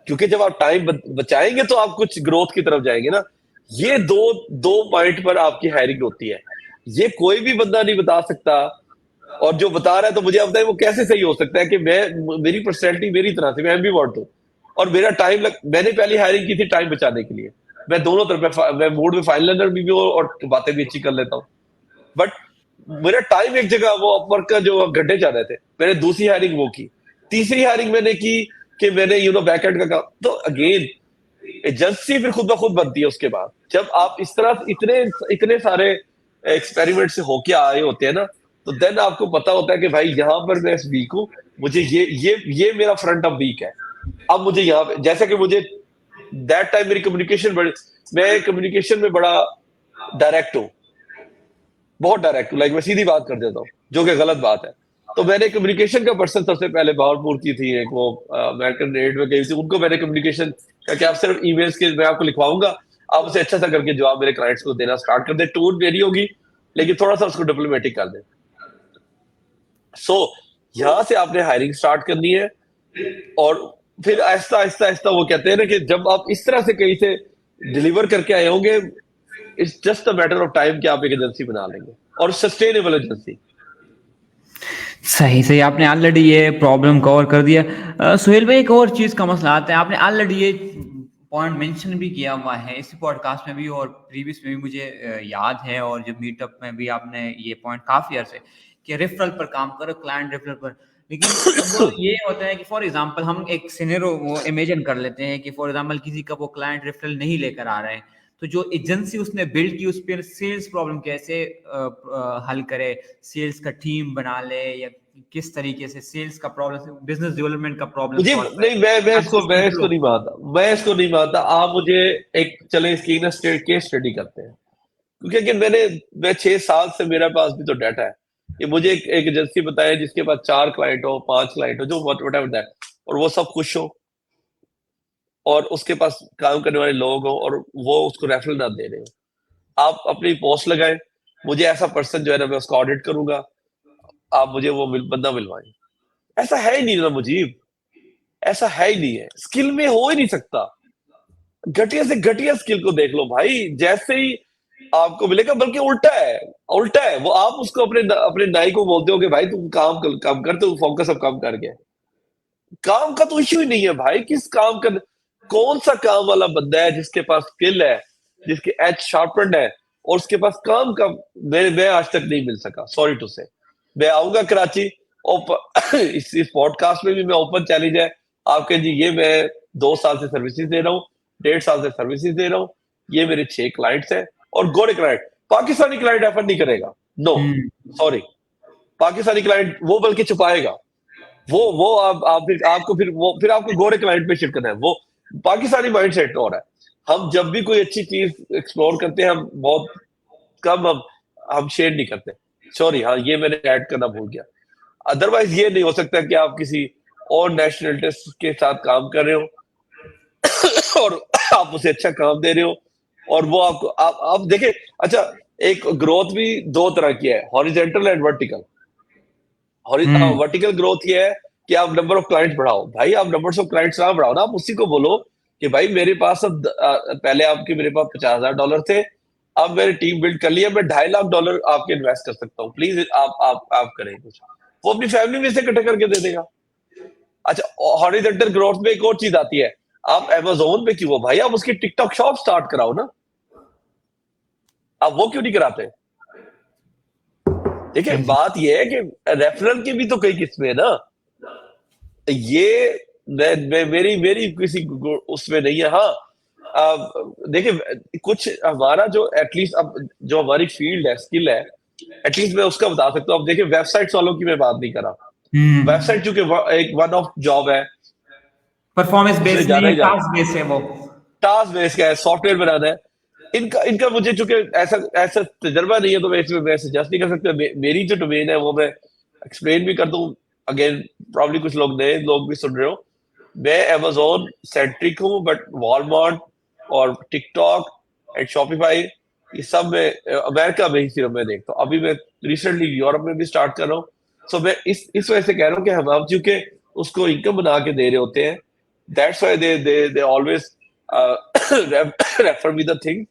क्योंकि जब आप टाइम बचाएंगे तो आप कुछ ग्रोथ की तरफ जाएंगे ना। ये दो दो पॉइंट पर आपकी हायरिंग होती है। ये कोई भी बंदा नहीं बता सकता, और जो बता रहा है तो मुझे अब वो कैसे सही हो सकता है कि मेरी पर्सनैलिटी मेरी तरह से, मैं एम्बिवर्ट हूं, और मेरा मैंने पहली हायरिंग की थी टाइम बचाने के लिए। मैं दोनों तरफ, मैं मूड में फाइनल लर्नर भी हूँ और बातें भी अच्छी कर लेता हूँ, बट मेरा टाइम एक जगह, वो अपवर्क का जो घंटे चल रहे थे, मैंने दूसरी हायरिंग वो की। तीसरी हायरिंग मैंने की कि मैंने बैकएंड का काम। तो अगेन एजेंसी फिर खुद ब खुद बनती है उसके बाद, जब आप इस तरह इतने इतने सारे एक्सपेरिमेंट से होके आए होते हैं ना, तो देन आपको पता होता है कि भाई यहाँ पर मैं वीक हूँ, मुझे ये मेरा फ्रंट ऑफ वीक है। अब मुझे यहाँ पे, जैसे कि मुझे दैट टाइम मेरी कम्युनिकेशन बड़ी, मैं कम्युनिकेशन में बड़ा डायरेक्ट हूँ, बहुत डायरेक्ट, लाइक मैं सीधी बात कर देता हूँ, जो कि गलत बात है। तो मैंने कम्युनिकेशन का पर्सन सबसे पहले भावलपुर की थी, एक वो अमेरिकन रेड में गई थी, उनको मैंने कम्युनिकेशन का, कि आप सिर्फ ईमेल्स के मैं आपको लिखवाऊंगा, आप उसे अच्छा सा करके जवाब मेरे क्लाइंट्स को देना स्टार्ट कर दे। टून मेरी होगी, लेकिन थोड़ा सा उसको डिप्लोमेटिक कर दे। सो यहाँ से आपने हायरिंग स्टार्ट करनी है, और फिर आहिस्ता आहिस्ता आहिस्ता, वो कहते हैं ना कि जब आप इस तरह से कहीं से डिलीवर करके आए होंगे, it's just a matter of time कि आप एक एजेंसी बना लेंगे, और सस्टेनेबल एजेंसी। सही सही, आपने ऑलरेडी ये प्रॉब्लम कवर कर दिया। सुहेल भाई, एक और चीज़ का मसला आता है, आपने ऑलरेडी ये पॉइंट मेंशन भी किया हुआ है इस पॉडकास्ट में भी और प्रीवियस में भी, मुझे याद है, और जब मीटअप में भी आपने ये पॉइंट काफ़ी अर्से कि रेफरल पर काम करो, क्लाइंट रेफरल पर। लेकिन अब ये होता है कि फॉर एग्जांपल हम एक सिनेरियो वो इमेजिन कर लेते हैं कि फॉर एग्जांपल किसी का वो क्लाइंट रेफरल नहीं लेकर आ रहे हैं, तो जो एजेंसी उसने बिल्ड की उस पर सेल्स प्रॉब्लम कैसे हल करे, सेल्स का टीम बना ले, या किस तरीके से सेल्स का प्रॉब्लम, बिजनेस डेवलपमेंट का प्रॉब्लम मुझे सॉल्व करे। नहीं, मैं ताकि इसको उसकी ग्रो। नहीं मानता, मैं इसको नहीं मानता। आप मुझे एक चले इसकी ना केस स्टडी करते हैं, क्योंकि अगर मैं 6 साल से, मेरे पास भी तो डाटा है, कि मुझे एक एजेंसी बताया जिसके पास 4 क्लाइंट हो, 5 क्लाइंट हो, जो वट दैट, और वो सब खुश हो, और उसके पास काम करने वाले लोग हो, और वो उसको रेफरल ना दे रहे हो। आप अपनी पोस्ट लगाएं, मुझे ऐसा पर्सन जो है ना, मैं उसको ऑडिट करूंगा, आप मुझे वो बंदा मिलवाएं। ऐसा है ही नहीं ना मुजीब, ऐसा है ही नहीं है, स्किल में हो ही नहीं सकता। घटिया से घटिया स्किल को देख लो भाई, जैसे ही आपको मिलेगा, बल्कि उल्टा है, उल्टा है वो। आप उसको अपने अपने नाई को बोलते हो कि भाई तुम काम कर, तू फोकस अब काम कर गया। काम का तो इश्यू ही नहीं है भाई, किस काम का, कौन सा काम वाला बंदा है जिसके पास स्किल है, जिसके एज शार्पन्ड है, और उसके पास काम का, मैं आज तक नहीं मिल सका, सॉरी टू से। मैं आऊंगा कराची, इस पॉडकास्ट में भी मैं ओपन चैलेंज है आपके जी, ये मैं 2 साल से सर्विसेज दे रहा हूँ, 1.5 साल से सर्विसेज दे रहा हूँ, ये मेरे 6 क्लाइंट्स हैं, और गोरे क्लाइंट, पाकिस्तानी क्लाइंट एफर्ट नहीं करेगा, नो सॉरी, पाकिस्तानी क्लाइंट वो बल्कि छुपाएगा। वो आप फिर आपको फिर आपको गोरे क्लाइंट पे शिफ्ट करना है। वो पाकिस्तानी माइंडसेट हो रहा है। हम जब भी कोई अच्छी चीज एक्सप्लोर करते हैं, हम बहुत कम, हम शेयर नहीं करते। सॉरी, हाँ ये मैंने ऐड करना भूल गया। अदरवाइज ये नहीं हो सकता कि आप किसी और नेशनलिटी के साथ काम कर रहे हो और आप उसे अच्छा काम दे रहे हो, और वो आपको आप देखें। अच्छा, एक ग्रोथ भी 2 तरह की है, horizontal and vertical. Vertical growth ये है कि आप नंबर ऑफ क्लाइंट्स बढ़ाओ। भाई आप नंबर ऑफ क्लाइंट्स ना बढ़ाओ ना, आप उसी को बोलो कि भाई मेरे पास अब पहले आपके मेरे पास $50,000 थे, अब मैंने टीम बिल्ड कर लिया, मैं $2.5 लाख आपके इन्वेस्ट कर सकता हूँ, प्लीज आप करें कुछ। वो अपनी फैमिली में से इकट्ठा करके दे देगा। अच्छा, हॉरिजॉन्टल ग्रोथ में एक और चीज आती है, आप अमेज़न पे क्यों हो भाई, आप उसकी टिकटॉक शॉप स्टार्ट कराओ ना, आप वो क्यों नहीं कराते। देखिए बात ये है कि रेफरल की भी तो कई किस्में है ना, ये मेरी मेरी किसी उसमें नहीं है। हाँ, देखिए कुछ हमारा जो एटलीस्ट अब जो हमारी फील्ड है, स्किल है, एटलीस्ट मैं उसका बता सकता हूँ। अब देखिए वेबसाइट्स वालों की मैं बात नहीं कर रहा, वेबसाइट चूंकि एक वन ऑफ जॉब है, परफॉर्मेंस उसने बेस्ड जाना नहीं, ही जाना, टास्क बेस्ड है वो। टास्क बेस का है, सॉफ्टवेयर बनाना है। इनका इनका मुझे चूंकि ऐसा ऐसा तजर्बा नहीं है, तो मैं इसमें मैं सजेस्ट नहीं कर सकता। मेरी जो डोमेन है वो मैं एक्सप्लेन भी कर दूं। अगेन प्रॉब्ली कुछ लोग नए लोग भी सुन रहे हो, मैं अमेजोन सेंट्रिक हूँ, बट वॉलमार्ट और टिकटॉक एंड शॉपिफाई ये सब मैं अमेरिका में ही सिर्फ मैं देखता हूँ। अभी मैं रिसेंटली यूरोप में भी स्टार्ट कर रहा हूँ। सो मैं इस वजह से कह रहा हूँ कि हम चूंकि उसको इनकम बना के दे रहे होते हैं, that's why they always refer me the thing.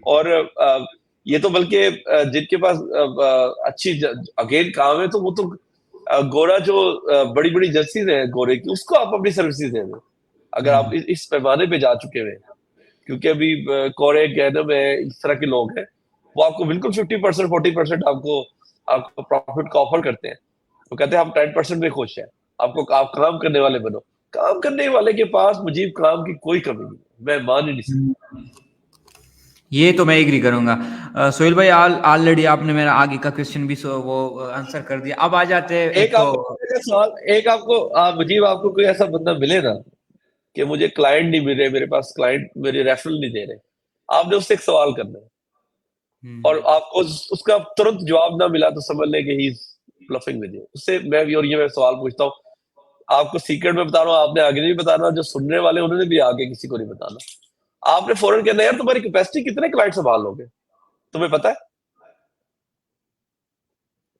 और ये तो बल्कि जिनके पास अच्छी अगेन काम है, तो वो तो गोरा जो बड़ी बड़ी एजेंसीज हैं गोरे की, उसको आप अपनी सर्विसेज दे दें अगर आप इस पैमाने पे जा चुके हैं। क्योंकि अभी कोरे गैनम है, इस तरह के लोग हैं, वो आपको बिल्कुल 50% 40% आपको आपको प्रॉफिट का ऑफर करते हैं। वो कहते हैं हम 10% में खुश हैं, आपको आप काम करने वाले बनो। काम करने वाले के पास मुझीब काम की कोई कमी नहीं है, मैं मान ही नहीं सकता। ये तो मैं एग्री करूंगा। सोहेल भाई, ऑलरेडी आपने मेरा आगे का क्वेश्चन भी वो आंसर कर दिया। अब आ जाते हैं एक एक तो। आपको सवाल, एक आपको मुझीब आपको कोई ऐसा बंदा मिले ना कि मुझे क्लाइंट नहीं मिल रहे, मेरे पास क्लाइंट मेरे रेफरल नहीं दे रहे, आपने उससे एक सवाल करना है, और आपको उसका तुरंत जवाब ना मिला तो समझ लें कि he is bluffing with you. उससे मैं भी, और ये मैं सवाल पूछता हूँ, आपको सीक्रेट में बता रहा हूँ, आपने आगे नहीं बताना, जो सुनने वाले उन्होंने भी आगे किसी को नहीं बताना। आपने फौरन कहना, यार तुम्हारी कैपेसिटी कितने क्लाइंट संभाल लोगे, तुम्हें पता है?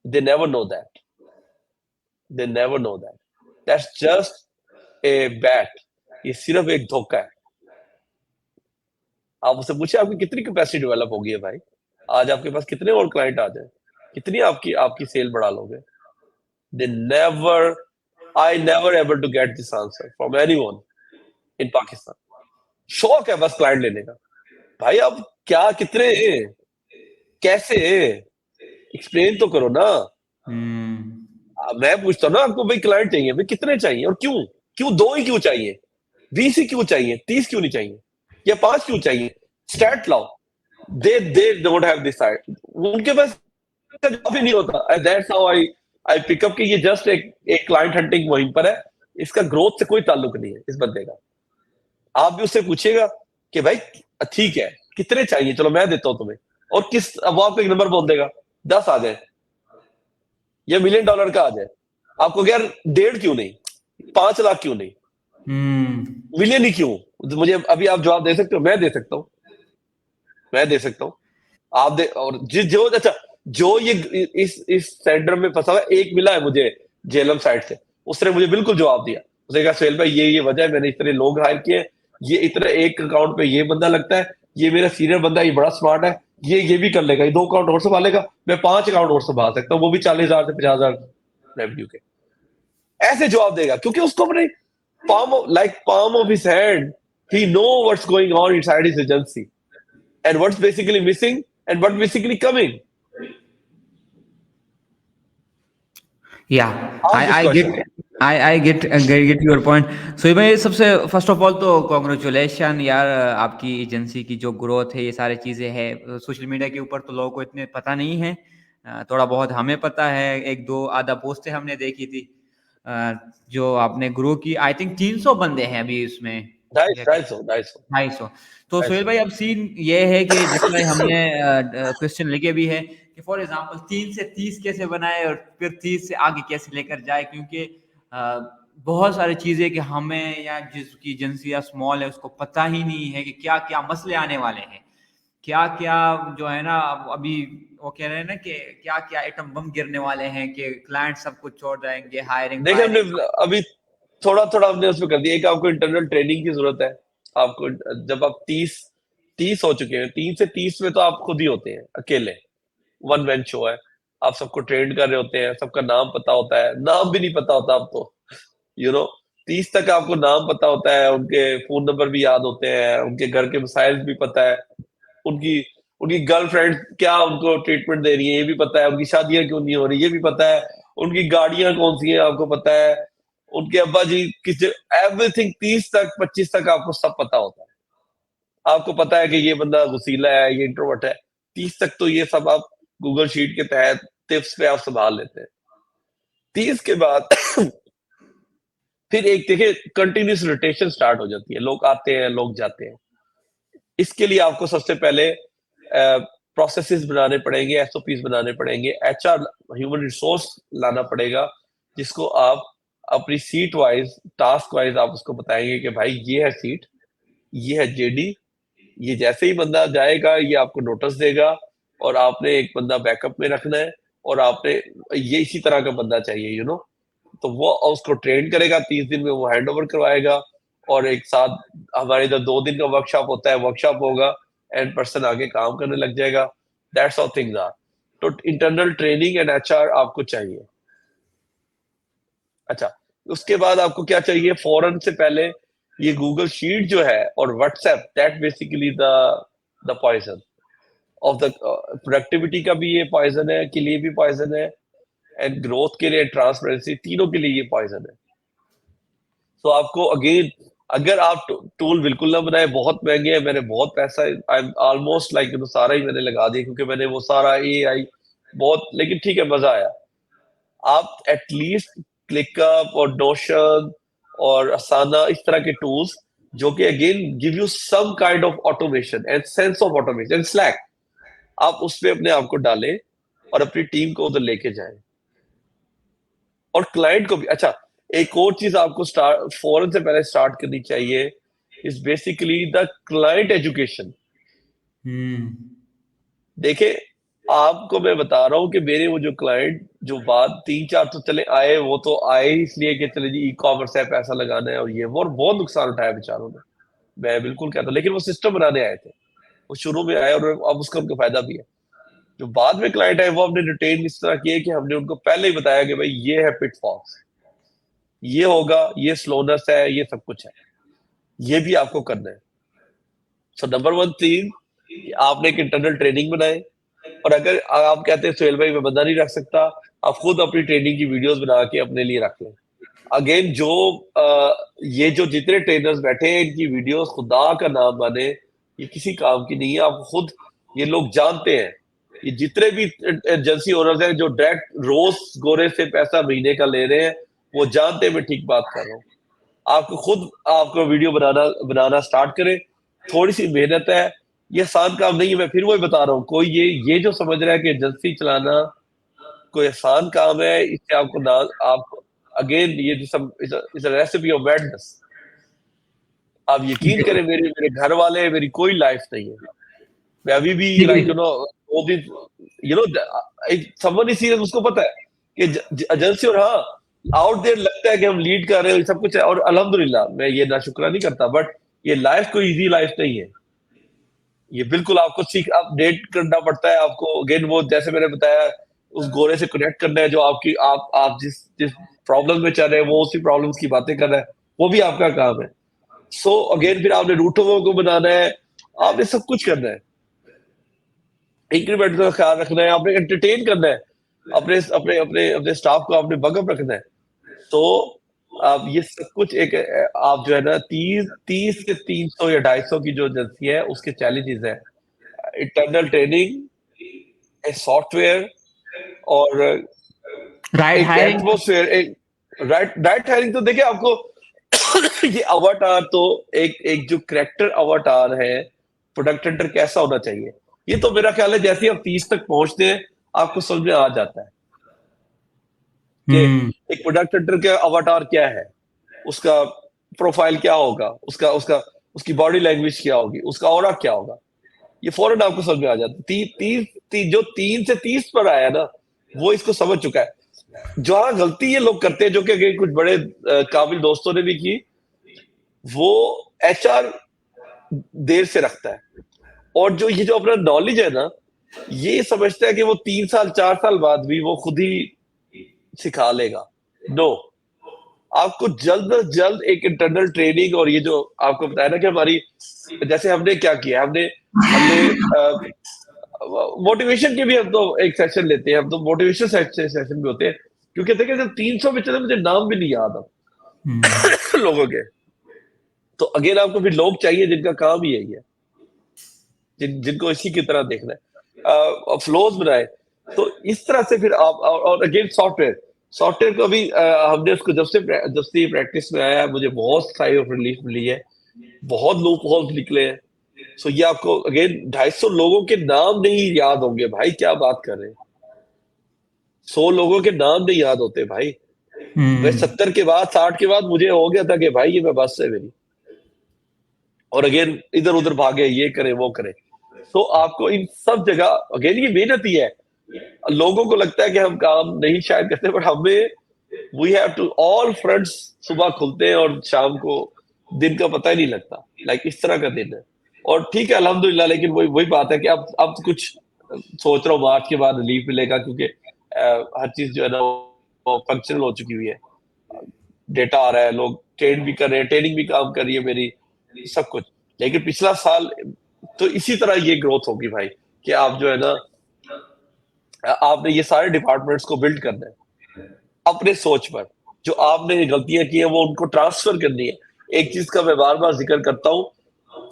They never know that, they never know that, that's just a bat, ये सिर्फ एक धोखा है। आप उससे पूछे आपकी कितनी कैपेसिटी डेवलप होगी है भाई, आज आपके पास कितने और क्लाइंट आ जाए, कितनी आपकी आपकी सेल बढ़ा लोगे। They never, I never able to get this answer from anyone in Pakistan. शौक है बस क्लाइंट लेने का, भाई अब क्या कितने हैं, कैसे हैं, एक्सप्लेन तो करो ना। मैं पूछता हूँ ना आपको, भाई क्लाइंट चाहिए, भाई कितने चाहिए और क्यों, क्यों दो ही क्यों चाहिए, 20 ही क्यों चाहिए, 30 क्यों नहीं चाहिए, या 5 क्यों चाहिए, स्टैट लाओ। They don't have this side, उनके पास का जवाब ही नहीं होता। That's how I I pickup कि ये जस्ट एक क्लाइंट हंटिंग मुहिम पर है, इसका ग्रोथ से कोई ताल्लुक नहीं है इस बंदे का। आप भी उससे पूछिएगा कि भाई ठीक है कितने चाहिए, चलो मैं देता हूं तुम्हें, और किस, अब वो आपको एक नंबर बोल देगा, 10 आ जाए या $1 मिलियन का आ जाए, आपको यार 1.5 क्यों नहीं, 5 लाख क्यों नहीं, मिलियन ही क्यों, मुझे अभी आप जवाब दे सकते हो? मैं दे सकता हूँ, मैं दे सकता हूँ। आप दे, और जो अच्छा, जो ये इस सेंटर में फंसा हुआ है, एक मिला है मुझे जेलम साइड से, उसने मुझे बिल्कुल जवाब दिया। उसने कहा सुहेल भाई ये वजह है, मैंने इतने लोग हायर किए, ये इतने एक अकाउंट पे ये बंदा लगता है, ये मेरा सीनियर बंदा, ये बड़ा स्मार्ट है, ये भी कर लेगा, ये 2 अकाउंट और संभालेगा, मैं 5 अकाउंट और संभाल सकता हूँ, वो भी 40,000 से 50,000 रेवेन्यू के। ऐसे जवाब देगा क्योंकि उसको अपने palm of his hand, he know what's going on inside his agency and what's basically missing and what's basically coming. Ask this I question. Get I get your point. So भाई, सबसे first of all तो congratulation यार, आपकी agency की जो growth है, ये सारी चीज़ें हैं सोशल मीडिया के ऊपर तो लोगों को इतने पता नहीं है। थोड़ा बहुत हमें पता है, एक दो आधा पोस्टें हमने देखी थी। जो आपने ग्रो की, आई थिंक 300 बंदे हैं अभी इसमें, 250, 250, 250। तो सोहेल 250। भाई, अब सीन ये है कि जितना हमने क्वेश्चन लिखे भी है कि फॉर एग्जांपल 3 से 30 कैसे बनाए और फिर 30 से आगे कैसे लेकर जाए, क्योंकि बहुत सारी चीज़ें कि हमें या जिसकी एजेंसी या स्मॉल है उसको पता ही नहीं है कि क्या क्या मसले आने वाले हैं, क्या क्या जो है ना। अभी वो कह रहे हैं ना कि क्या क्या एटम बम गिरने वाले हैं, कि क्लाइंट सब कुछ छोड़ जाएंगे, हायरिंग देखिए हमने फायरिंग। अभी थोड़ा थोड़ा हमने उसमें कर दिया। एक आपको इंटरनल ट्रेनिंग की जरूरत है। आपको जब आप 30 हो चुके हैं, 3 से 30 में तो आप खुद ही होते हैं अकेले, वन मैन शो है, आप सबको ट्रेन कर रहे होते हैं, सबका नाम पता होता है, नाम भी नहीं पता होता आपको, यू नो 30 तक आपको नाम पता होता है, उनके फोन नंबर भी याद होते हैं, उनके घर के मसाइल भी पता है, उनकी उनकी गर्लफ्रेंड क्या उनको ट्रीटमेंट दे रही है ये भी पता है, उनकी शादियां क्यों नहीं हो रही ये भी पता है, उनकी गाड़ियां कौन सी है आपको पता है, उनके अब्बा जी किस, एवरीथिंग 30 तक 25 तक आपको सब पता होता है। आपको पता है कि ये बंदा गुसीला है, ये इंट्रोवर्ट है, 30 तक तो ये सब आप गूगल शीट के तहत टिप्स पे आप संभाल लेते हैं। 30 के बाद फिर एक देखिए कंटिन्यूस रोटेशन स्टार्ट हो जाती है, लोग आते हैं लोग जाते हैं। इसके लिए आपको सबसे पहले प्रोसेसेस बनाने पड़ेंगे, एसओपीस बनाने पड़ेंगे, एचआर ह्यूमन रिसोर्स लाना पड़ेगा, जिसको आप अपनी सीट वाइज टास्क वाइज आप उसको बताएंगे कि भाई ये है सीट, ये है जेडी, ये जैसे ही बंदा जाएगा ये आपको नोटिस देगा और आपने एक बंदा बैकअप में रखना है और आपने ये इसी तरह का बंदा चाहिए तो वो उसको ट्रेन करेगा, 30 दिन में वो हैंड ओवर करवाएगा और एक साथ हमारे इधर 2 दिन का वर्कशॉप होता है, वर्कशॉप होगा एंड पर्सन आगे काम करने लग जाएगा। That's how things are. तो इंटरनल ट्रेनिंग एंड एचआर आपको चाहिए। अच्छा, उसके बाद आपको क्या चाहिए? फौरन से पहले ये गूगल शीट जो है और WhatsApp, that basically the poison of the productivity का भी ये पॉइजन है, के लिए भी पॉइजन है एंड ग्रोथ के लिए, ट्रांसपेरेंसी, तीनों के लिए ये पॉइजन है। तो आपको अगेन, अगर आप टूल बिल्कुल ना बनाए, बहुत महंगे हैं, मैंने बहुत पैसा आई ऑलमोस्ट लाइक सारा ही मैंने लगा दिया क्योंकि मैंने वो सारा एआई बहुत, लेकिन ठीक है मजा आया। आप एटलीस्ट क्लिकअप और नोशन और असाना इस तरह के टूल्स जो कि again give you some kind of automation and sense of automation and Slack, आप उसमें अपने आप को डालें और अपनी टीम को उधर लेके जाएं और क्लाइंट को भी। अच्छा, एक और चीज आपको स्टार्ट फौरन से पहले स्टार्ट करनी चाहिए is basically the client education. देखे, आपको मैं बता रहा हूँ कि मेरे वो जो क्लाइंट जो बात 3-4 तो चले आए, वो तो आए इसलिए कि चले जी ई कॉमर्स है, पैसा लगाना है और ये वो, और बहुत नुकसान उठाया बेचारों ने, मैं बिल्कुल कहता हूँ, लेकिन वो सिस्टम बनाने आए थे, वो शुरू में आए और अब उसका उनको फायदा भी है। जो बाद में क्लाइंट आए वो हमने रिटेन इस तरह किए कि हमने उनको पहले ही बताया कि भाई ये है पिटफॉल्स, ये होगा, ये स्लोनेस है, ये सब कुछ है, ये भी आपको करना है। सो नंबर 1 थिंग, आपने एक इंटरनल ट्रेनिंग बनाए, और अगर आप कहते हैं सुहेल भाई मैं बंदा नहीं रख सकता, आप खुद अपनी ट्रेनिंग की वीडियोस बना के अपने लिए रख लें। अगेन जो ये जो जितने ट्रेनर्स बैठे हैं इनकी वीडियोस खुदा का नाम माने ये किसी काम की नहीं है, आप खुद, ये लोग जानते हैं, ये जितने भी एजेंसी ओनर्स हैं जो डायरेक्ट रोज गोरे से पैसा महीने का ले रहे हैं, वो जानते हैं मैं ठीक बात कर रहा हूँ। आपको खुद आपको वीडियो बनाना स्टार्ट करें, थोड़ी सी मेहनत है, ये आसान काम नहीं है, मैं फिर वही बता रहा हूँ, कोई ये जो समझ रहा है कि एजेंसी चलाना कोई आसान काम है, इससे आपको ना, आप अगेन ये is a recipe of madness. आप यकीन करें, मेरे घर वाले, मेरी कोई लाइफ नहीं है, मैं अभी भी लाइक वो भी समवन इज सीरियस, उसको पता है कि एजेंसी, और हाँ आउट देयर लगता है कि हम लीड कर रहे हैं, सब कुछ है, और अल्हम्दुलिल्लाह मैं ये नाशुक्रा नहीं करता, बट ये लाइफ कोई इजी लाइफ नहीं है, ये बिल्कुल आपको सीख अपडेट करना पड़ता है आपको। अगेन वो जैसे मैंने बताया, उस गोरे से कनेक्ट करना है जो आपकी आप जिस जिस प्रॉब्लम में चल रहे हैं, वो उसी प्रॉब्लम्स की बातें कर रहा है, वो भी आपका काम है। सो अगेन फिर आपने रूटों को बनाना है, आपने सब कुछ करना है, इंक्रीमेंट का ख्याल रखना है, आपने एंटरटेन करना है, अपने अपने अपने अपने स्टाफ को आपने बगअप रखना है। तो आप ये सब कुछ एक, आप जो है ना 30 से 300 या 250 की जो एजेंसी है उसके चैलेंजेस है, इंटरनल ट्रेनिंग, सॉफ्टवेयर और राइट एक हायरिंग। एटमोसफेयर, एक राइट हायरिंग। तो देखिए आपको ये अवतार, तो एक जो करेक्टर अवतार है, प्रोडक्ट हंटर कैसा होना चाहिए, ये तो मेरा ख्याल है जैसे ही आप 30 तक पहुंचते हैं आपको समझ में आ जाता है कि एक प्रोडक्ट हंटर का अवतार क्या है, उसका प्रोफाइल क्या होगा, उसका उसका उसकी बॉडी लैंग्वेज क्या होगी, उसका ऑरा क्या होगा, ये फौरन आपको समझ में आ जाता है। जो 3 से 30 पर आया ना, वो इसको समझ चुका है। जो गलती ये लोग करते हैं, जो कि कुछ बड़े काबिल दोस्तों ने भी की, वो एचआर देर से रखता है, और जो ये जो अपना नॉलेज है ना, ये समझता है कि वो 3 साल 4 साल बाद भी वो खुद ही सिखा लेगा। नो, आपको जल्द से जल्द एक इंटरनल ट्रेनिंग, और ये जो आपको बताया ना कि हमारी, जैसे हमने क्या किया, हमने हमने मोटिवेशन के भी हम तो एक सेशन लेते हैं, हम तो मोटिवेशन सेशन भी होते हैं, क्योंकि देखिए जब 300 में चले, मुझे नाम भी नहीं याद अब लोगों के, तो अगेन आपको फिर लोग चाहिए जिनका काम ही यही है, जिनको इसी की तरह देखना है। फ्लोज बनाए, तो इस तरह से फिर आप और अगेन सॉफ्टवेयर को अभी हमने उसको जब से ये प्रैक्टिस में आया है, मुझे बहुत सारी ऑफ रिलीफ मिली है, बहुत लूप होल्स निकले हैं। सो ये आपको अगेन 250 लोगों के नाम नहीं याद होंगे भाई, क्या बात कर रहे हैं। 100 लोगों के नाम नहीं याद होते भाई। मैं 70 के बाद 60 के बाद मुझे हो गया था कि भाई ये मैं बस है मेरी, और अगेन इधर उधर भागे, ये करे वो करे। तो आपको इन सब जगह अगेन ये मेहनत ही है। लोगों को लगता है कि हम काम नहीं शायद करते, बट हमें we have to all fronts सुबह खुलते हैं और शाम को दिन का पता ही नहीं लगता। लाइक इस तरह का दिन है। और ठीक है अल्हम्दुलिल्लाह, लेकिन वही वही बात है कि अब कुछ सोच रहा हूँ मार्च के बाद रिलीफ मिलेगा, क्योंकि हर चीज जो है ना वो फंक्शनल हो चुकी हुई है। डेटा आ रहा है, लोग ट्रेन भी कर रहे हैं, ट्रेनिंग भी काम कर रही है मेरी, सब कुछ। लेकिन पिछला साल तो इसी तरह ये ग्रोथ होगी भाई, कि आप जो है ना आपने ये सारे डिपार्टमेंट्स को बिल्ड करना है अपने सोच पर। जो आपने गलतियां की है वो उनको ट्रांसफर करनी है। एक चीज का मैं बार बार जिक्र करता हूँ,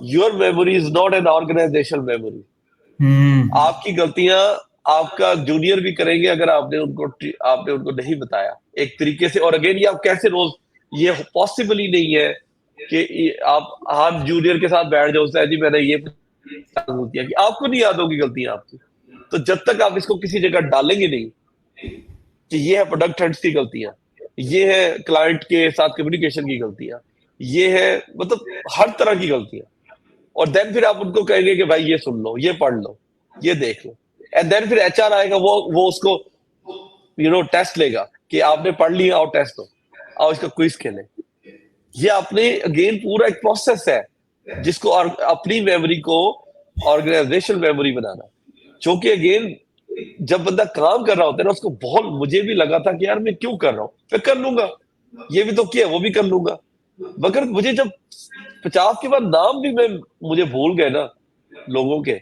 your memory is not an organisational memory. आपकी गलतियां आपका जूनियर भी करेंगे अगर आपने उनको नहीं बताया एक तरीके से। और अगेन ये आप कैसे रोज, ये पॉसिबल ही नहीं है कि आप जूनियर के साथ बैठ जाओ, जी मैंने ये किया, कि आपको नहीं याद होगी गलतियां आपकी। तो जब तक आप इसको किसी जगह डालेंगे नहीं कि ये है प्रोडक्ट हेड्स की गलतियां, ये है क्लाइंट के साथ कम्युनिकेशन की गलतियां, ये है मतलब हर तरह की गलतियां, और देन फिर आप उनको कहेंगे कि भाई ये सुन लो, ये पढ़ लो, ये देख लो, एंड देन फिर एचआर आएगा, वो उसको टेस्ट लेगा कि आपने पढ़ लिया, आओ टेस्ट दो, आओ इसका क्विज खेले। ये अपने अगेन पूरा एक प्रोसेस है जिसको अपनी मेमोरी को ऑर्गेनाइजेशनल मेमोरी बनाना, जो कि अगेन जब बंदा काम कर रहा होता है ना, उसको बहुत, मुझे भी लगा था कि यार मैं क्यों कर रहा हूँ, मैं कर लूंगा, ये भी तो किया, वो भी कर लूंगा। मगर मुझे जब 50 के बाद नाम भी मुझे भूल गए ना लोगों के,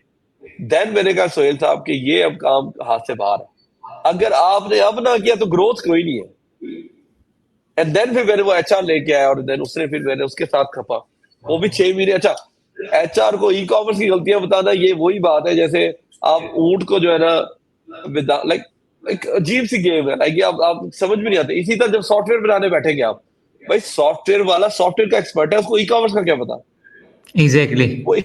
देन मैंने कहा सोहेल साहब कि ये अब काम हाथ से बाहर है। अगर आपने अब ना किया तो ग्रोथ कोई नहीं है। एंड देन फिर मैंने वो एचआर लेके आया, और देन मैंने उसके साथ खपा, वो भी 6 महीने। अच्छा, एचआर को ई कॉमर्स की गलतियां बताना, ये वही बात है जैसे आप ऊंट को जो है ना लाइक एक अजीब सी गेम है, लाइक आप समझ भी नहीं आते। इसी तरह जब सॉफ्टवेयर बनाने बैठेंगे आप, भाई सॉफ्टवेयर वाला सॉफ्टवेयर का एक्सपर्ट है, उसको ई कॉमर्स का क्या पता। एग्जैक्टली। वो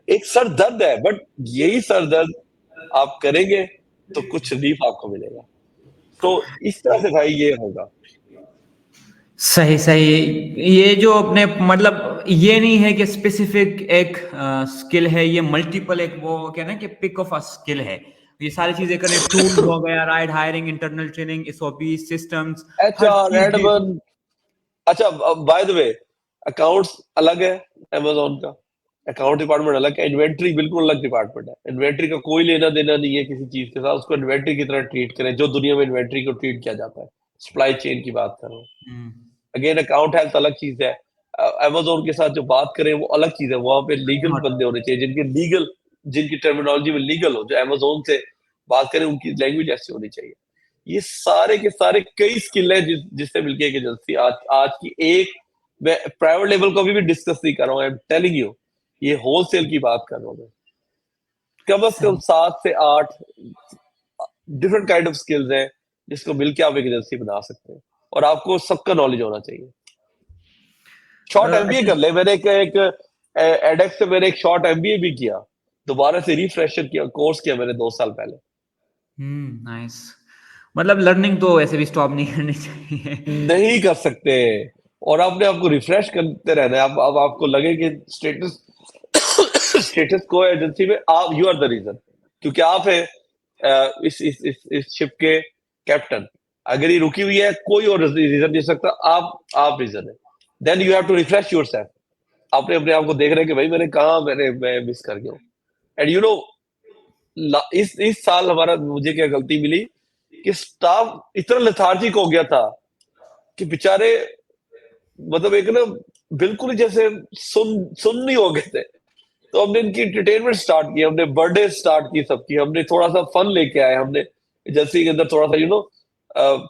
एक सर दर्द है, बट यही सर दर्द आप करेंगे तो कुछ रिलीफ आपको मिलेगा। तो इस तरह से भाई ये होगा। सही सही। ये जो अपने मतलब ये नहीं है कि स्पेसिफिक एक स्किल है, ये मल्टीपल एक वो क्या ना कि पिक ऑफ अ स्किल है। ये सारी चीजें करने, टूल्स हो गया, right hiring, internal training, SOP, systems, हर एचआर चीज की। एडमिन। अच्छा, बाय द वे, अकाउंट्स अलग है अमेजोन का, अकाउंट डिपार्टमेंट अलग है, इन्वेंट्री बिल्कुल अलग डिपार्टमेंट है। इन्वेंट्री का कोई लेना देना नहीं है किसी चीज के साथ, उसको इन्वेंट्री की तरह ट्रीट करें जो दुनिया में इन्वेंट्री को ट्रीट किया जाता है। सप्लाई चेन की बात कर रहा हूँ। अगेन अकाउंट हेल्थ अलग चीज है। अमेजोन के साथ जो बात करें वो अलग चीज है। वहां पे लीगल बंदे होने चाहिए, जिनकी टर्मिनोलॉजी में लीगल हो, जो अमेजोन से बात करें उनकी लैंग्वेज ऐसी होनी चाहिए। ये सारे के सारे कई स्किल है जिससे मिलके एक एजेंसी आज की एक, मैं प्राइवेट लेवल को भी डिस्कस नहीं कर रहा हूँ, आई एम टेलिंग यू, ये होलसेल की बात कर रहा हूँ मैं। कम से कम सही 7 से 8 डिफरेंट काइंड ऑफ स्किल्स हैं जिसको मिलके आप एक एजेंसी बना सकते हैं, और आपको सबका नॉलेज होना चाहिए। शॉर्ट एमबीए कर ले, मैंने एक एडेक्स से मैंने एक शॉर्ट एमबीए भी किया, दोबारा से रिफ्रेशर किया, कोर्स किया मैंने 2 साल पहले। नाइस। मतलब लर्निंग तो ऐसे भी स्टॉप नहीं करनी चाहिए। नहीं कर सकते, और आपने आपको रिफ्रेश करते रहना है। अब आपको लगे कि स्टेटस स्टेटस को एजेंसी में आप, यू आर द रीजन, क्योंकि आप है इस शिप के कैप्टन। अगर ये रुकी हुई है, कोई और रीजन नहीं सकता, आप रीजन है। Then you have to refresh yourself. आपने अपने आप को देख रहे हैं कि भाई मैं मिस कर गया हूँ। एंड यू नो, इस साल मुझे क्या गलती मिली कि स्टाफ इतना लेथार्जिक हो गया था कि बेचारे, मतलब एक ना बिल्कुल ही जैसे सुन नहीं हो गए थे। तो हमने इनकी एंटरटेनमेंट स्टार्ट की, हमने बर्थडे स्टार्ट की सबकी, हमने थोड़ा सा फन लेके आए, हमने एजेंसी के अंदर थोड़ा सा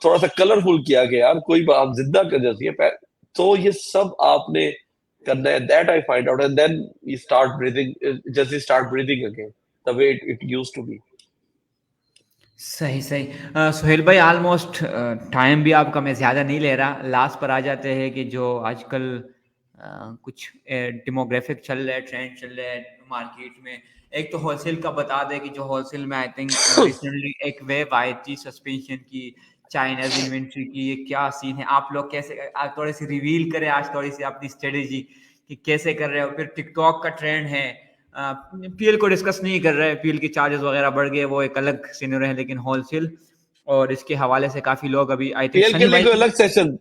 थोड़ा सा कलरफुल किया कि यार कोई हम जिंदा कर जैसी है। तो ये सब आपने करना है, that I find out, and then you start breathing, just start breathing again the way it used to be. सही सही। सुहेल भाई, ऑलमोस्ट टाइम भी आपका मैं ज़्यादा नहीं ले रहा, लास्ट पर आ जाते हैं कि जो आजकल कुछ डेमोग्राफिक चल रहा है, ट्रेंड चल रहा है मार्केट में। एक तो होलसेल का बता दें कि जो होलसेल में आई थिंक रिसेंटली एक वेव आई थी सस्पेंशन की, चाइनाज इन्वेंट्री की, ये क्या सीन है? आप लोग कैसे, आप थोड़ी सी रिवील करें आज थोड़ी सी अपनी स्ट्रेटेजी कि कैसे कर रहे हो। फिर टिकटॉक का ट्रेंड है, पीएल को डिस्कस नहीं कर रहे, पीएल के चार्जेस वगैरह बढ़ गए, वो एक अलग सीनर है, लेकिन होलसेल और इसके हवाले से काफी लोग अभी आई थिंक पीएल के सनी लिए भाई कोई की। अलग सेशन,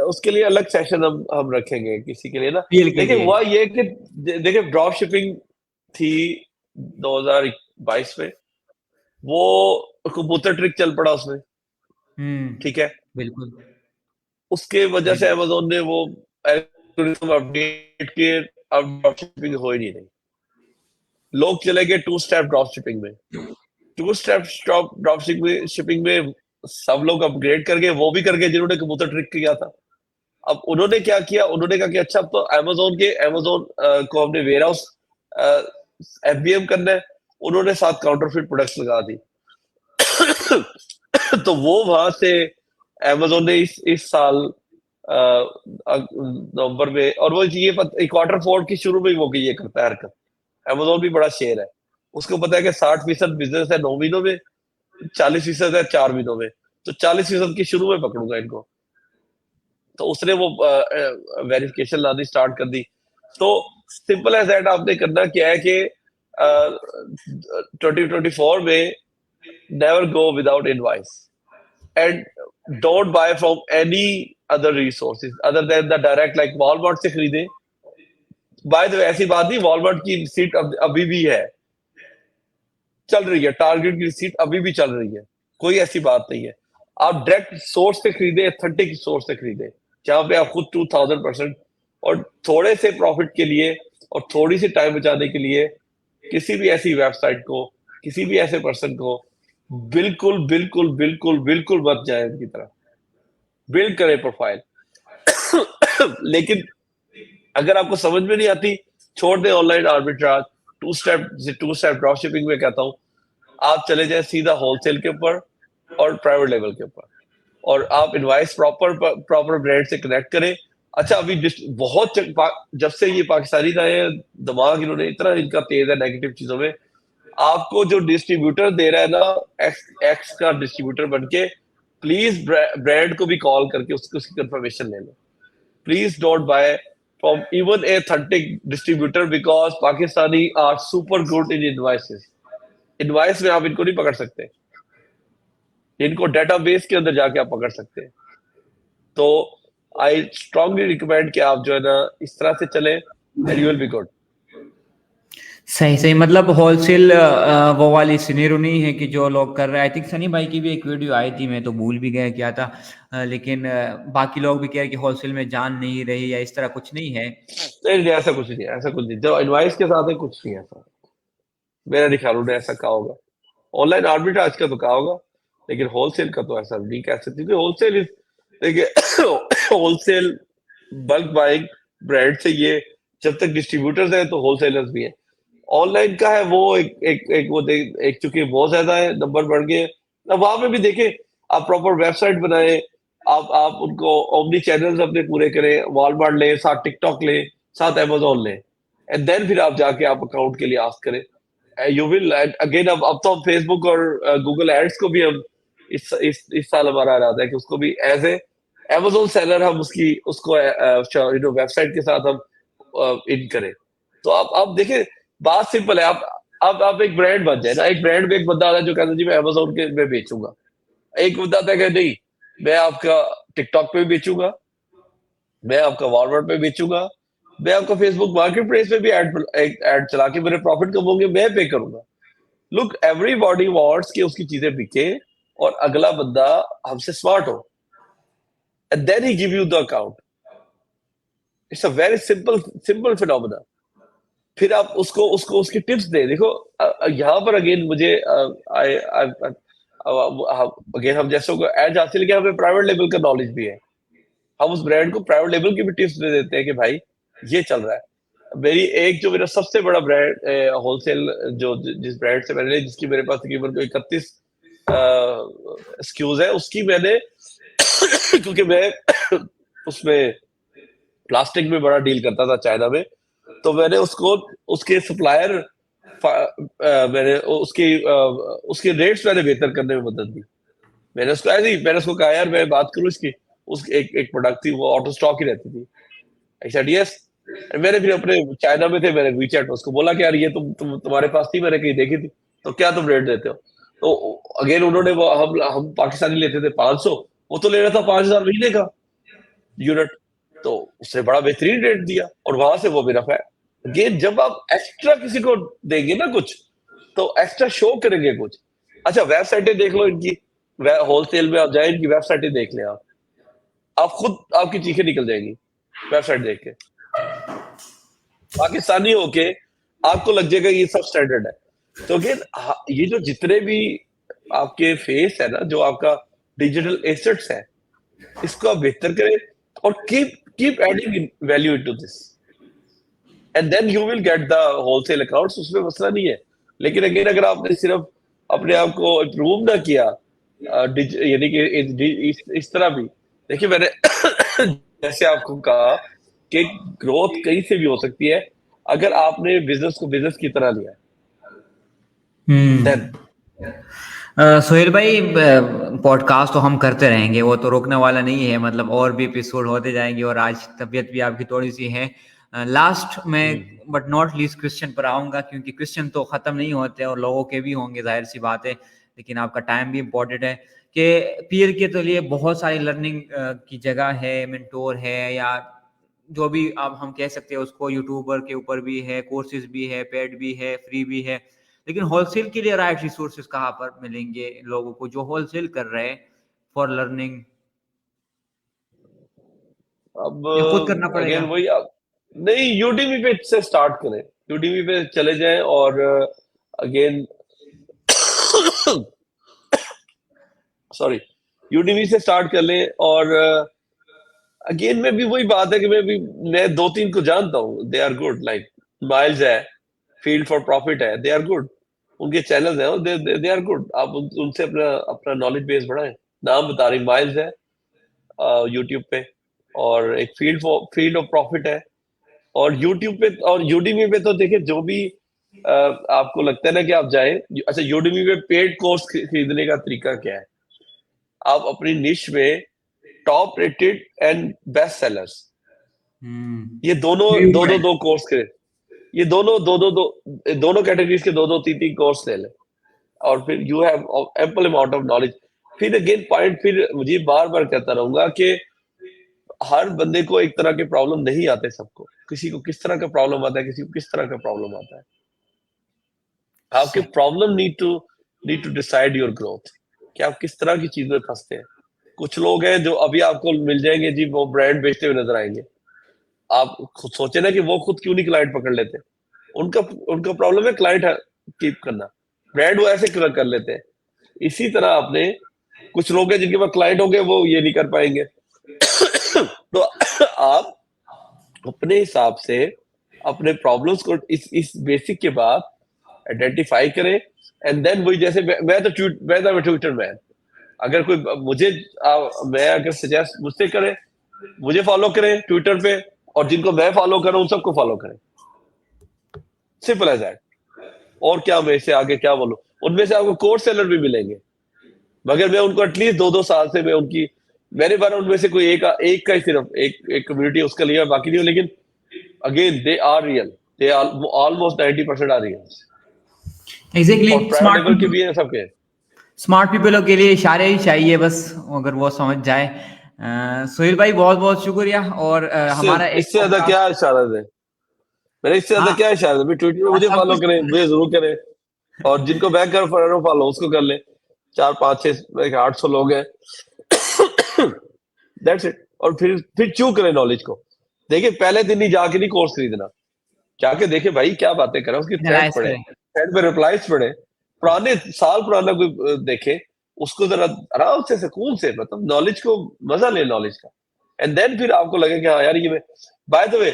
उसके लिए अलग सेशन हम रखेंगे किसी के लिए ना। पीएल के देखिए लिए। हुआ ये कि देखिए ड्रॉप शिपिंग थी 2022 में, वो कबूतर ट्रिक चल पड़ा उसमें, ठीक है। बिल्कुल। उसके वजह से बिल्कुल। अमेजोन ने वो एल्गोरिथम अपडेट किए, अब ड्रॉप शिपिंग हो ही नहीं रही। लोग चले गए टू स्टेप ड्रॉप शिपिंग में। टू स्टेप ड्रॉप शिपिंग में सब लोग अपग्रेड कर गए, वो भी कर गए जिन्होंने कबूतर ट्रिक किया था। अब उन्होंने क्या किया, उन्होंने कहा कि अच्छा अब तो अमेजोन को हमने वेयर हाउस एफबीएम करना है। उन्होंने 7 काउंटरफिट प्रोडक्ट्स लगा दी। तो वो वहां से अमेजोन ने इस साल नवंबर में, और वो ये क्वार्टर फोर की शुरू में ही वो ये करता है हरकत। अमेजोन भी बड़ा शेयर है, उसको पता है कि 60% बिजनेस है 9 महीनों में, 40% है 4 महीनों में, तो 40% की शुरू में पकड़ूंगा इनको। तो उसने वो वेरिफिकेशन लानी स्टार्ट कर दी। तो सिंपल एज दैट, आपने करना क्या है कि 2024 में never go without invoice and don't buy from any other resources other than the direct, like Walmart से खरीदे। बाय द वे ऐसी बात नहीं, वॉलमार्ट की सीट अभी भी है, चल रही है, टारगेट की सीट अभी भी चल रही है, कोई ऐसी बात नहीं है। आप डायरेक्ट सोर्स से खरीदे, ऑथेंटिक सोर्स से खरीदे, जहां पे आप खुद 2000% और थोड़े से प्रॉफिट के लिए और थोड़ी सी टाइम बचाने के लिए किसी भी ऐसी वेबसाइट को, किसी भी ऐसे पर्सन को बिल्कुल बिल्कुल बिल्कुल बिल्कुल मत जाए उनकी तरह। बिल्ड करें प्रोफाइल। लेकिन अगर आपको समझ में नहीं आती, छोड़ दें online arbitrage. Two step drop shipping में कहता हूं, आप चले जाए सीधा होलसेल के ऊपर और प्राइवेट लेवल के ऊपर, और आप इनवाइस प्रॉपर ब्रांड से कनेक्ट करें। अच्छा अभी जब से ये पाकिस्तानी आए हैं, दिमाग इन्होंने इतना इनका तेज है नेगेटिव चीजों में। आपको जो डिस्ट्रीब्यूटर दे रहा है ना, एक्स का डिस्ट्रीब्यूटर बन के, प्लीज ब्रांड को भी कॉल करके उसकी कंफर्मेशन ले लो। Please don't buy from even a authentic distributor, because Pakistani are super good in invoices. Invoice में आप इनको नहीं पकड़ सकते, इनको डेटाबेस के अंदर जाके आप पकड़ सकते हैं। तो आई स्ट्रांगली रिकमेंड कि आप जो है ना इस तरह से चले, and you will be good. सही सही, मतलब होलसेल वो वाली सिनेरियो नहीं है कि जो लोग कर रहे हैं। आई थिंक सनी भाई की भी एक वीडियो आई थी, मैं तो भूल भी गया क्या था, लेकिन बाकी लोग भी कह रहे कि होलसेल में जान नहीं रही या इस तरह कुछ नहीं है। नहीं नहीं, ऐसा कुछ नहीं है, ऐसा कुछ नहीं, जो इनवाइस के साथ है कुछ नहीं है ऐसा। मेरा नहीं ख्याल उन्हें ऐसा कहा होगा। ऑनलाइन आर्बिट्राज का तो कहा होगा, लेकिन होलसेल का तो ऐसा नहीं कह सकते, क्योंकि होलसेल इज, देखिए होलसेल बल्क बाइंग ब्रांड से, ये जब तक डिस्ट्रीब्यूटर्स हैं तो होलसेलर्स भी हैं। ऑनलाइन का है वो एक चूंकि बहुत ज्यादा है, नंबर बढ़ गए। अब वहां पे भी देखें, आप प्रॉपर वेबसाइट बनाए, आप उनको ओमनी चैनल्स अपने पूरे करें, वॉलमार्ट ले, साथ टिकटॉक ले, साथ अमेजोन ले, एंड देन फिर आप जाके आप अकाउंट के लिए आस्क करें। यू विल अगेन, अब तो हम फेसबुक और गूगल एड्स को भी हम इस साल हमारा इरादा है कि उसको भी एज ए अमेजोन सेलर हम उसको वेबसाइट के साथ हम इन करें। तो आप देखें, बात सिंपल है। आप एक ब्रांड बन जाए ना, एक ब्रांड में एक बंदा आता है जो कहता है जी मैं अमेजोन के में बेचूंगा, एक बंदा आता है कि नहीं मैं आपका टिकटॉक पे भी बेचूंगा, मैं आपका वॉलमार्ट पे बेचूंगा, मैं आपका फेसबुक मार्केट प्लेस पे भी एड चला के मेरे प्रॉफिट कम होंगे, मैं पे करूंगा। लुक, एवरीबॉडी वांट्स कि उसकी चीजें बिके और अगला बंदा हमसे स्मार्ट हो, and then he give you the account. It's a very simple simple phenomena. फिर आप उसको उसको उसकी टिप्स दे। देखो यहाँ पर अगेन मुझे अगेन हम जैसे एज हासिल किया, हमें प्राइवेट लेवल का नॉलेज भी है। हम उस ब्रांड को प्राइवेट लेवल की भी टिप्स दे देते हैं कि भाई ये चल रहा है। मेरी एक जो मेरा सबसे बड़ा ब्रांड होलसेल जो जिस ब्रांड से मैंने जिसकी मेरे पास तकरीबन कोई 31 स्क्यूज है उसकी मैंने क्योंकि मैं उसमें प्लास्टिक में बड़ा डील करता था चाइना में, तो मैंने उसको उसके सप्लायर मैंने उसके रेट्स मैंने बेहतर करने में मदद दी। मैंने उसको कहा यार मैं बात करूं इसकी, उस एक प्रोडक्ट थी वो ऑटो स्टॉक ही रहती थी। I said yes. मैंने फिर अपने चाइना में थे, मैंने वीचैट उसको बोला कि यार ये तुम्हारे पास थी, मैंने कहीं देखी थी, तो क्या तुम रेट देते हो? तो अगेन उन्होंने वो हम पाकिस्तानी लेते थे 500, वो तो ले रहा था 5,000 महीने का यूनिट, तो उसने बड़ा बेहतरीन रेट दिया और वहां से वो मेरा है। अगेन जब आप एक्स्ट्रा किसी को देंगे ना कुछ, तो एक्स्ट्रा शो करेंगे कुछ। अच्छा वेबसाइटें देख लो इनकी, होलसेल में आप जाए इनकी वेबसाइटें देख लें आप खुद आपकी चीखें निकल जाएंगी वेबसाइट देख के। पाकिस्तानी होके आपको लग जाएगा ये सब स्टैंडर्ड है। तो अगेन ये जो जितने भी आपके फेस है ना, जो आपका डिजिटल एसेट्स है, इसको आप बेहतर करें और keep adding value into this and then you will get the wholesale accounts. उसमें मसला नहीं है, लेकिन अगेन अगर आपने सिर्फ अपने आप को इम्प्रूव ना किया, यानी कि इस तरह भी देखिए मैंने जैसे आपको कहा कि ग्रोथ कहीं से भी हो सकती है अगर आपने बिजनेस को बिजनेस की तरह लिया देन। सोहेल भाई पॉडकास्ट तो हम करते रहेंगे, वो तो रोकने वाला नहीं है, मतलब और भी एपिसोड होते जाएंगे। और आज तबीयत भी आपकी थोड़ी सी है। लास्ट में बट नॉट लीस्ट क्वेश्चन पर आऊंगा, क्योंकि क्वेश्चन तो खत्म नहीं होते और लोगों के भी होंगे, जाहिर सी बात है, लेकिन आपका टाइम भी इम्पोर्टेंट है कि पीर के तो लिए बहुत सारी लर्निंग की जगह है, मेंटोर है, या जो भी आप हम कह सकते हैं उसको, यूट्यूबर के ऊपर भी है, कोर्सेज भी है, पेड भी है, फ्री भी है, लेकिन होलसेल के लिए राइट रिसोर्सेज कहाँ पर मिलेंगे लोगों को जो होलसेल कर रहे हैं फॉर लर्निंग, अब या खुद करना अगेन पड़ेगा? वही आप नहीं, यूडीमी पे से स्टार्ट करें, यूडीमी पे चले जाएं और अगेन सॉरी यूडीमी से स्टार्ट कर लें। और अगेन में भी वही बात है कि मैं 2-3 को जानता हूँ, they are good, like miles है, फील्ड फॉर प्रॉफिट है, दे आर गुड, उनके चैनल्स हैं, दे आर गुड। आप उनसे अपना अपना नॉलेज बेस बढ़ाएं। नाम बता रही माइल्स है यूट्यूब पे, और एक फील्ड ऑफ प्रॉफिट है, और यूट्यूब पे और यूडीमी पे तो देखिए जो भी आपको लगता है ना कि आप जाए। अच्छा यूडीमी पे पेड कोर्स खरीदने का तरीका क्या है? आप अपनी निश में top rated and best sellers, ये दोनों दो कोर्स के, ये दोनों कैटेगरीज के दो 3 कोर्स ले लें, और फिर you have ample amount of knowledge. फिर अगेन पॉइंट फिर मुझे बार बार कहता रहूंगा कि हर बंदे को एक तरह के प्रॉब्लम नहीं आते, सबको किसी को किस तरह का प्रॉब्लम आता है, किसी को किस तरह का प्रॉब्लम आता है। आपके problem need to decide your growth, कि आप किस तरह की चीज में फंसते हैं। कुछ लोग हैं जो अभी आपको मिल जाएंगे जी, वो ब्रांड बेचते हुए नजर आएंगे, आप खुद सोचे ना कि वो खुद क्यों नहीं क्लाइंट पकड़ लेते। उनका उनका प्रॉब्लम है क्लाइंट कीप करना, ब्रांड वो ऐसे कर लेते हैं। इसी तरह आपने कुछ लोग हैं जिनके पास क्लाइंट होंगे, वो ये नहीं कर पाएंगे। तो आप अपने हिसाब से अपने प्रॉब्लम्स को इस बेसिक के बाद आइडेंटिफाई करें, एंड देन वही जैसे मैं तो ट्विटर मैन, अगर कोई मैं अगर सजेस्ट मुझसे करे, मुझे फॉलो करें ट्विटर पे, और जिनको मैं फॉलो करूं उन सबको फॉलो करें, सिंपल एज दैट। और क्या मैं इससे आगे क्या बोलूं? उनमें से आपको कोर्स सेलर भी मिलेंगे, मगर मैं उनको एटलीस्ट 2-2 साल से मैं उनकी, मेरे बारे उनमें से कोई एक का ही सिर्फ एक कम्युनिटी उसका लिया, बाकी नहीं हो। लेकिन again they are real, they are almost 90% are real, exactly. और प्राइवेट लेवल के भी हैं सबके। स्मार्ट पीपलों के लिए इशारे ही चाहिए बस, अगर वो समझ जाए। सोहेल भाई बहुत बहुत शुक्रिया। और हमारा एक इससे ज्यादा क्या इशारा है? मैंने इससे ज्यादा हाँ, क्या इशारा है? ट्विटर पे मुझे सब फॉलो कुछ करें, मुझे जरूर करें, और जिनको मैं कर फॉलो उसको कर ले। 4-5-6-800 लोग हैं, दैट्स इट। और फिर चू करें नॉलेज को। देखिए पहले दिन ही जाके नहीं कोर्स खरीदना, जाके देखे भाई क्या बातें कर रहा है, उसकी थ्रेड एनालाइज पढ़े, करें। थ्रेड पे रिप्लाईज पढ़े, पुराने साल पुराना कोई देखे, उसको जरा आराम से सुकून से, मतलब नॉलेज को मजा ले नॉलेज का, एंड देन फिर आपको लगे कि हाँ यार ये मैं, बाय द वे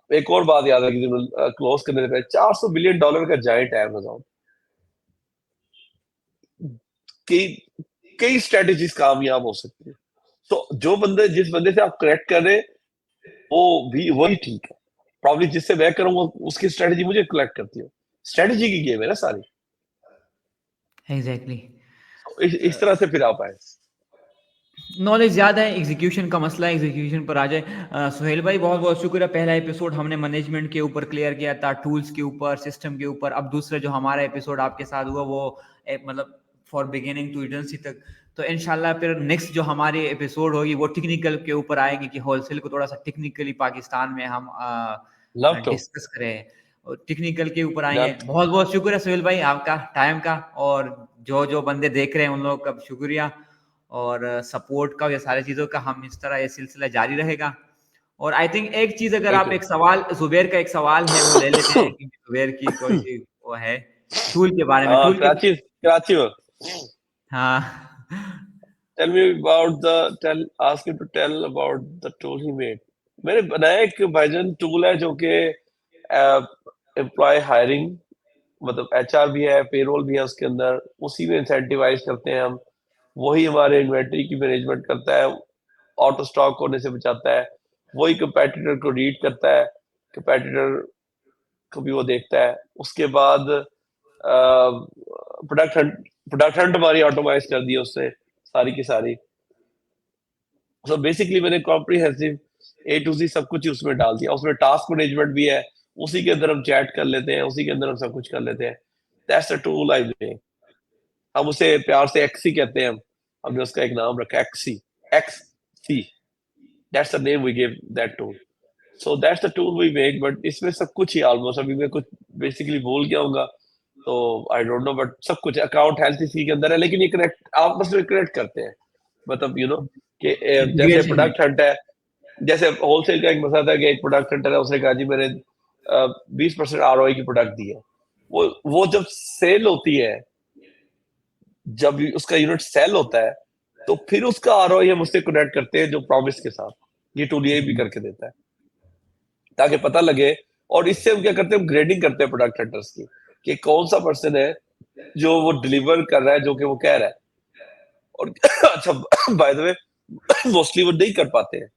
एक और बात याद रखी क्लोज करने से पहले, $400 बिलियन का जायंट है Amazon। कई कई स्ट्रेटेजीज कामयाब हो सकती है। तो जिस बंदे से आप कनेक्ट कर रहे हैं, वो भी वही ठीक है। प्रॉब्लम जिससे मैं करूंगा उसकी स्ट्रेटेजी मुझे कलेक्ट करती है। स्ट्रेटेजी की गेम है ना सारी। एग्जैक्टली। इस तरह से फिर आप आए। नॉलेज ज़्यादा है, एग्जीक्यूशन का मसला है, एग्जीक्यूशन पर आ जाए। सुहेल भाई बहुत बहुत शुक्रिया। पहला एपिसोड हमने मैनेजमेंट के ऊपर क्लियर किया था, टूल्स के ऊपर, सिस्टम के ऊपर। अब दूसरा जो हमारा एपिसोड आपके साथ हुआ वो मतलब फॉर बिगिनिंग टू एजेंसी तक। तो इंशाल्लाह फिर नेक्स्ट जो हमारी एपिसोड होगी वो टेक्निकल के ऊपर आएगी कि होलसेल को थोड़ा सा टेक्निकली पाकिस्तान में हम लव टू डिस्कस करें और टेक्निकल के ऊपर आएंगे। लव बहुत बहुत शुक्रिया सुहेल भाई आपका टाइम का, और जो जो बंदे देख रहे हैं उन लोगों का शुक्रिया, और सपोर्ट का, ये सारी चीज़ों का। हम इस तरह ये सिलसिला जारी रहेगा। और आई थिंक एक चीज़, अगर थैंक आप यू। एक सवाल, जुबैर का एक सवाल है वो ले लेते हैं, क्योंकि जुबैर की कोई सी वो है टूल के बारे में, हाँ, टूल के। कराची में। हाँ। Tell me about ask him to tell about the tool he made। मैंने बनाया एक भाईजान टूल है जो कि एम्प्लॉय हायरिंग, मतलब एचआर भी है, पेरोल भी है उसके अंदर, उसी में इंसेंटिवाइज करते हैं हम। वही हमारे इन्वेंटरी की मैनेजमेंट करता है, ऑटो स्टॉक होने से बचाता है। वही कंपेटिटर को रीड करता है, कंपेटिटर को भी वो देखता है। उसके बाद प्रोडक्ट हंट हमारी ऑटोमाइज कर दी है उससे सारी की सारी। सो बेसिकली मैंने कॉम्प्रिहेंसिव ए टू जी सब कुछ ही उसमें डाल दिया। उसमें टास्क मैनेजमेंट भी है, उसी के अंदर हम चैट कर लेते हैं, उसी के अंदर हम सब कुछ कर लेते हैं। That's the tool I make. हम उसे प्यार से एक्सी कहते हैं। हमने उसका एक नाम रखा XC, X C. That's the name we give that tool. So that's the tool we make. But इसमें सब कुछ ही ऑलमोस्ट, अभी मैं कुछ बेसिकली भूल गया हूँ तो आई डोंट नो, बट सब कुछ अकाउंट हेल्थ इसी के अंदर है। लेकिन ये कनेक्ट आपस में कनेक्ट करते हैं, मतलब कि जैसे इंटीग्रेशन है। प्रोडक्ट हंट है, जैसे होलसेल का एक मसला था कि एक प्रोडक्ट हंटर है, उसने कहा जी मैंने 20% ROI की प्रोडक्ट दी है। वो जब सेल होती है, जब उसका यूनिट सेल होता है, तो फिर उसका ROI हम उससे कनेक्ट करते हैं जो प्रॉमिस के साथ। ये टूल ये भी करके देता है ताकि पता लगे। और इससे हम क्या करते हैं, हम ग्रेडिंग करते हैं प्रोडक्ट हंटर्स की कि कौन सा पर्सन है जो वो डिलीवर कर रहा है जो कि वो कह रहा है। और अच्छा, बाय द वे, मोस्टली वो नहीं कर पाते हैं,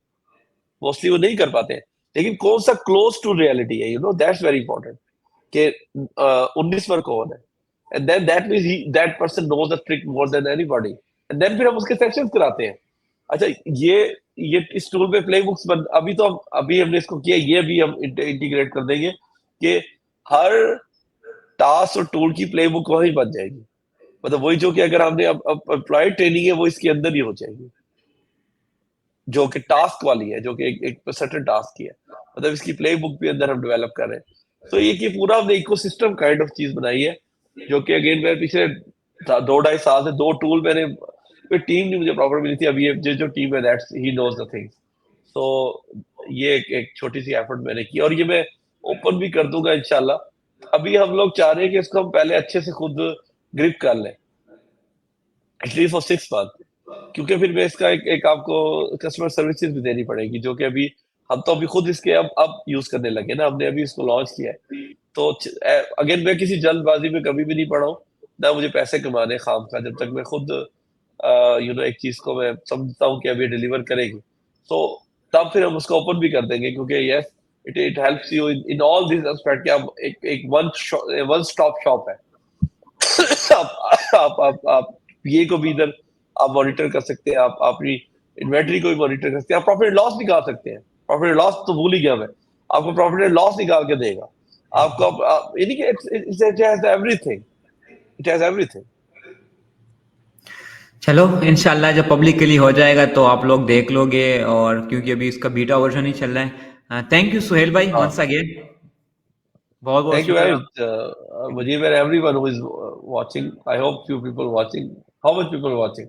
मोस्टली वो नहीं कर पाते हैं। लेकिन कौन सा क्लोज टू रियलिटी है, दैट्स वेरी इंपॉर्टेंट कि 19 पर कौन है। And then that means that person knows the trick more than anybody. And then फिर हम उसके सेशंस कराते हैं। अच्छा, ये इस टूल पे प्ले बुक्स अभी हमने इसको किया, ये भी हम इंटीग्रेट कर देंगे कि हर टास्क और टूल की प्ले बुक वही बन जाएगी। मतलब वही जो कि अगर हमने अब एम्प्लॉय ट्रेनिंग है वो इसके अंदर ही हो जाएगी, जो कि टास्क वाली है, जो कि एक सर्टेन टास्क की है। मतलब इसकी प्ले बुक भी अंदर हम डेवलप कर रहे हैं। तो ये कि पूरा हमने इकोसिस्टम काइंड ऑफ चीज बनाई है, जो कि अगेन मैं पिछले 2-2.5 साल से 2 टूल मैंने, कोई टीम नहीं मुझे प्रॉपर मिली थी। अभी ये जो टीम है that's he knows the things. तो ये एक छोटी सी एफर्ट मैंने की, और ये मैं ओपन भी कर दूंगा इंशाल्लाह। अभी हम लोग चाह रहे हैं कि इसको हम पहले अच्छे से खुद ग्रिप कर लें, एटलीस्ट फॉर 6 मंथ। क्योंकि फिर मैं इसका एक आपको कस्टमर सर्विसेज भी देनी पड़ेगी, जो कि अभी हम तो अभी खुद इसके अब यूज करने लगे ना, हमने अभी इसको लॉन्च किया है। तो अगेन मैं किसी जल्दबाजी में कभी भी नहीं पड़ा हूँ, ना मुझे पैसे कमाने खाम का। जब तक मैं खुद एक चीज को मैं समझता हूँ कि अभी डिलीवर करेगी, तो तब फिर हम उसको ओपन भी कर देंगे। क्योंकि yes, it helps you in all this aspect कि आप एक वन स्टॉप शॉप है। आप ये को भी इधर आप मॉनिटर कर सकते हैं, आप अपनी इन्वेंटरी को भी मॉनिटर कर सकते हैं, आप प्रॉफिट एंड लॉस निकाल सकते हैं। प्रॉफिट एंड लॉस तो भूल ही गया मैं, आपको प्रॉफिट एंड लॉस निकाल के देगा आपको। यानी कि it has everything, it has everything. चलो इंशाल्लाह जब पब्लिकली हो जाएगा तो आप लोग देख लोगे, और क्योंकि अभी इसका बीटा वर्जन ही चल रहा है। थैंक यू सुहेल भाई हाँ, वंस अगेन, बहुत बहुत थैंक यू वेरी शुक्रिया। Much Mujeeb and everyone who is watching. I hope few people watching. How much people watching?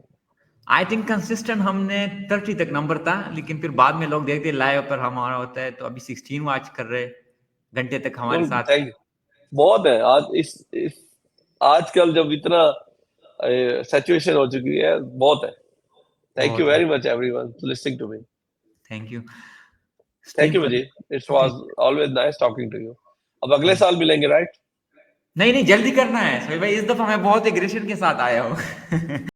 I think consistent हमने 30 तक नंबर था, लेकिन फिर बाद में लोग देखते लाइव पर हमारा होता है, तो अभी 16 वॉच कर रहे घंटे तक हमारे साथ। Thank you. बहुत है आज इस आजकल जब इतना सिचुएशन हो चुकी है, बहुत है। Thank you बहुत very बहुत much everyone for listening to me. Thank you. Thank you stream Vijay, it was always nice talking to you. अब अगले साल मिलेंगे, राइट? नहीं नहीं, जल्दी करना है सोहेल भाई, इस दफा मैं बहुत एग्रेशन के साथ आया हूँ।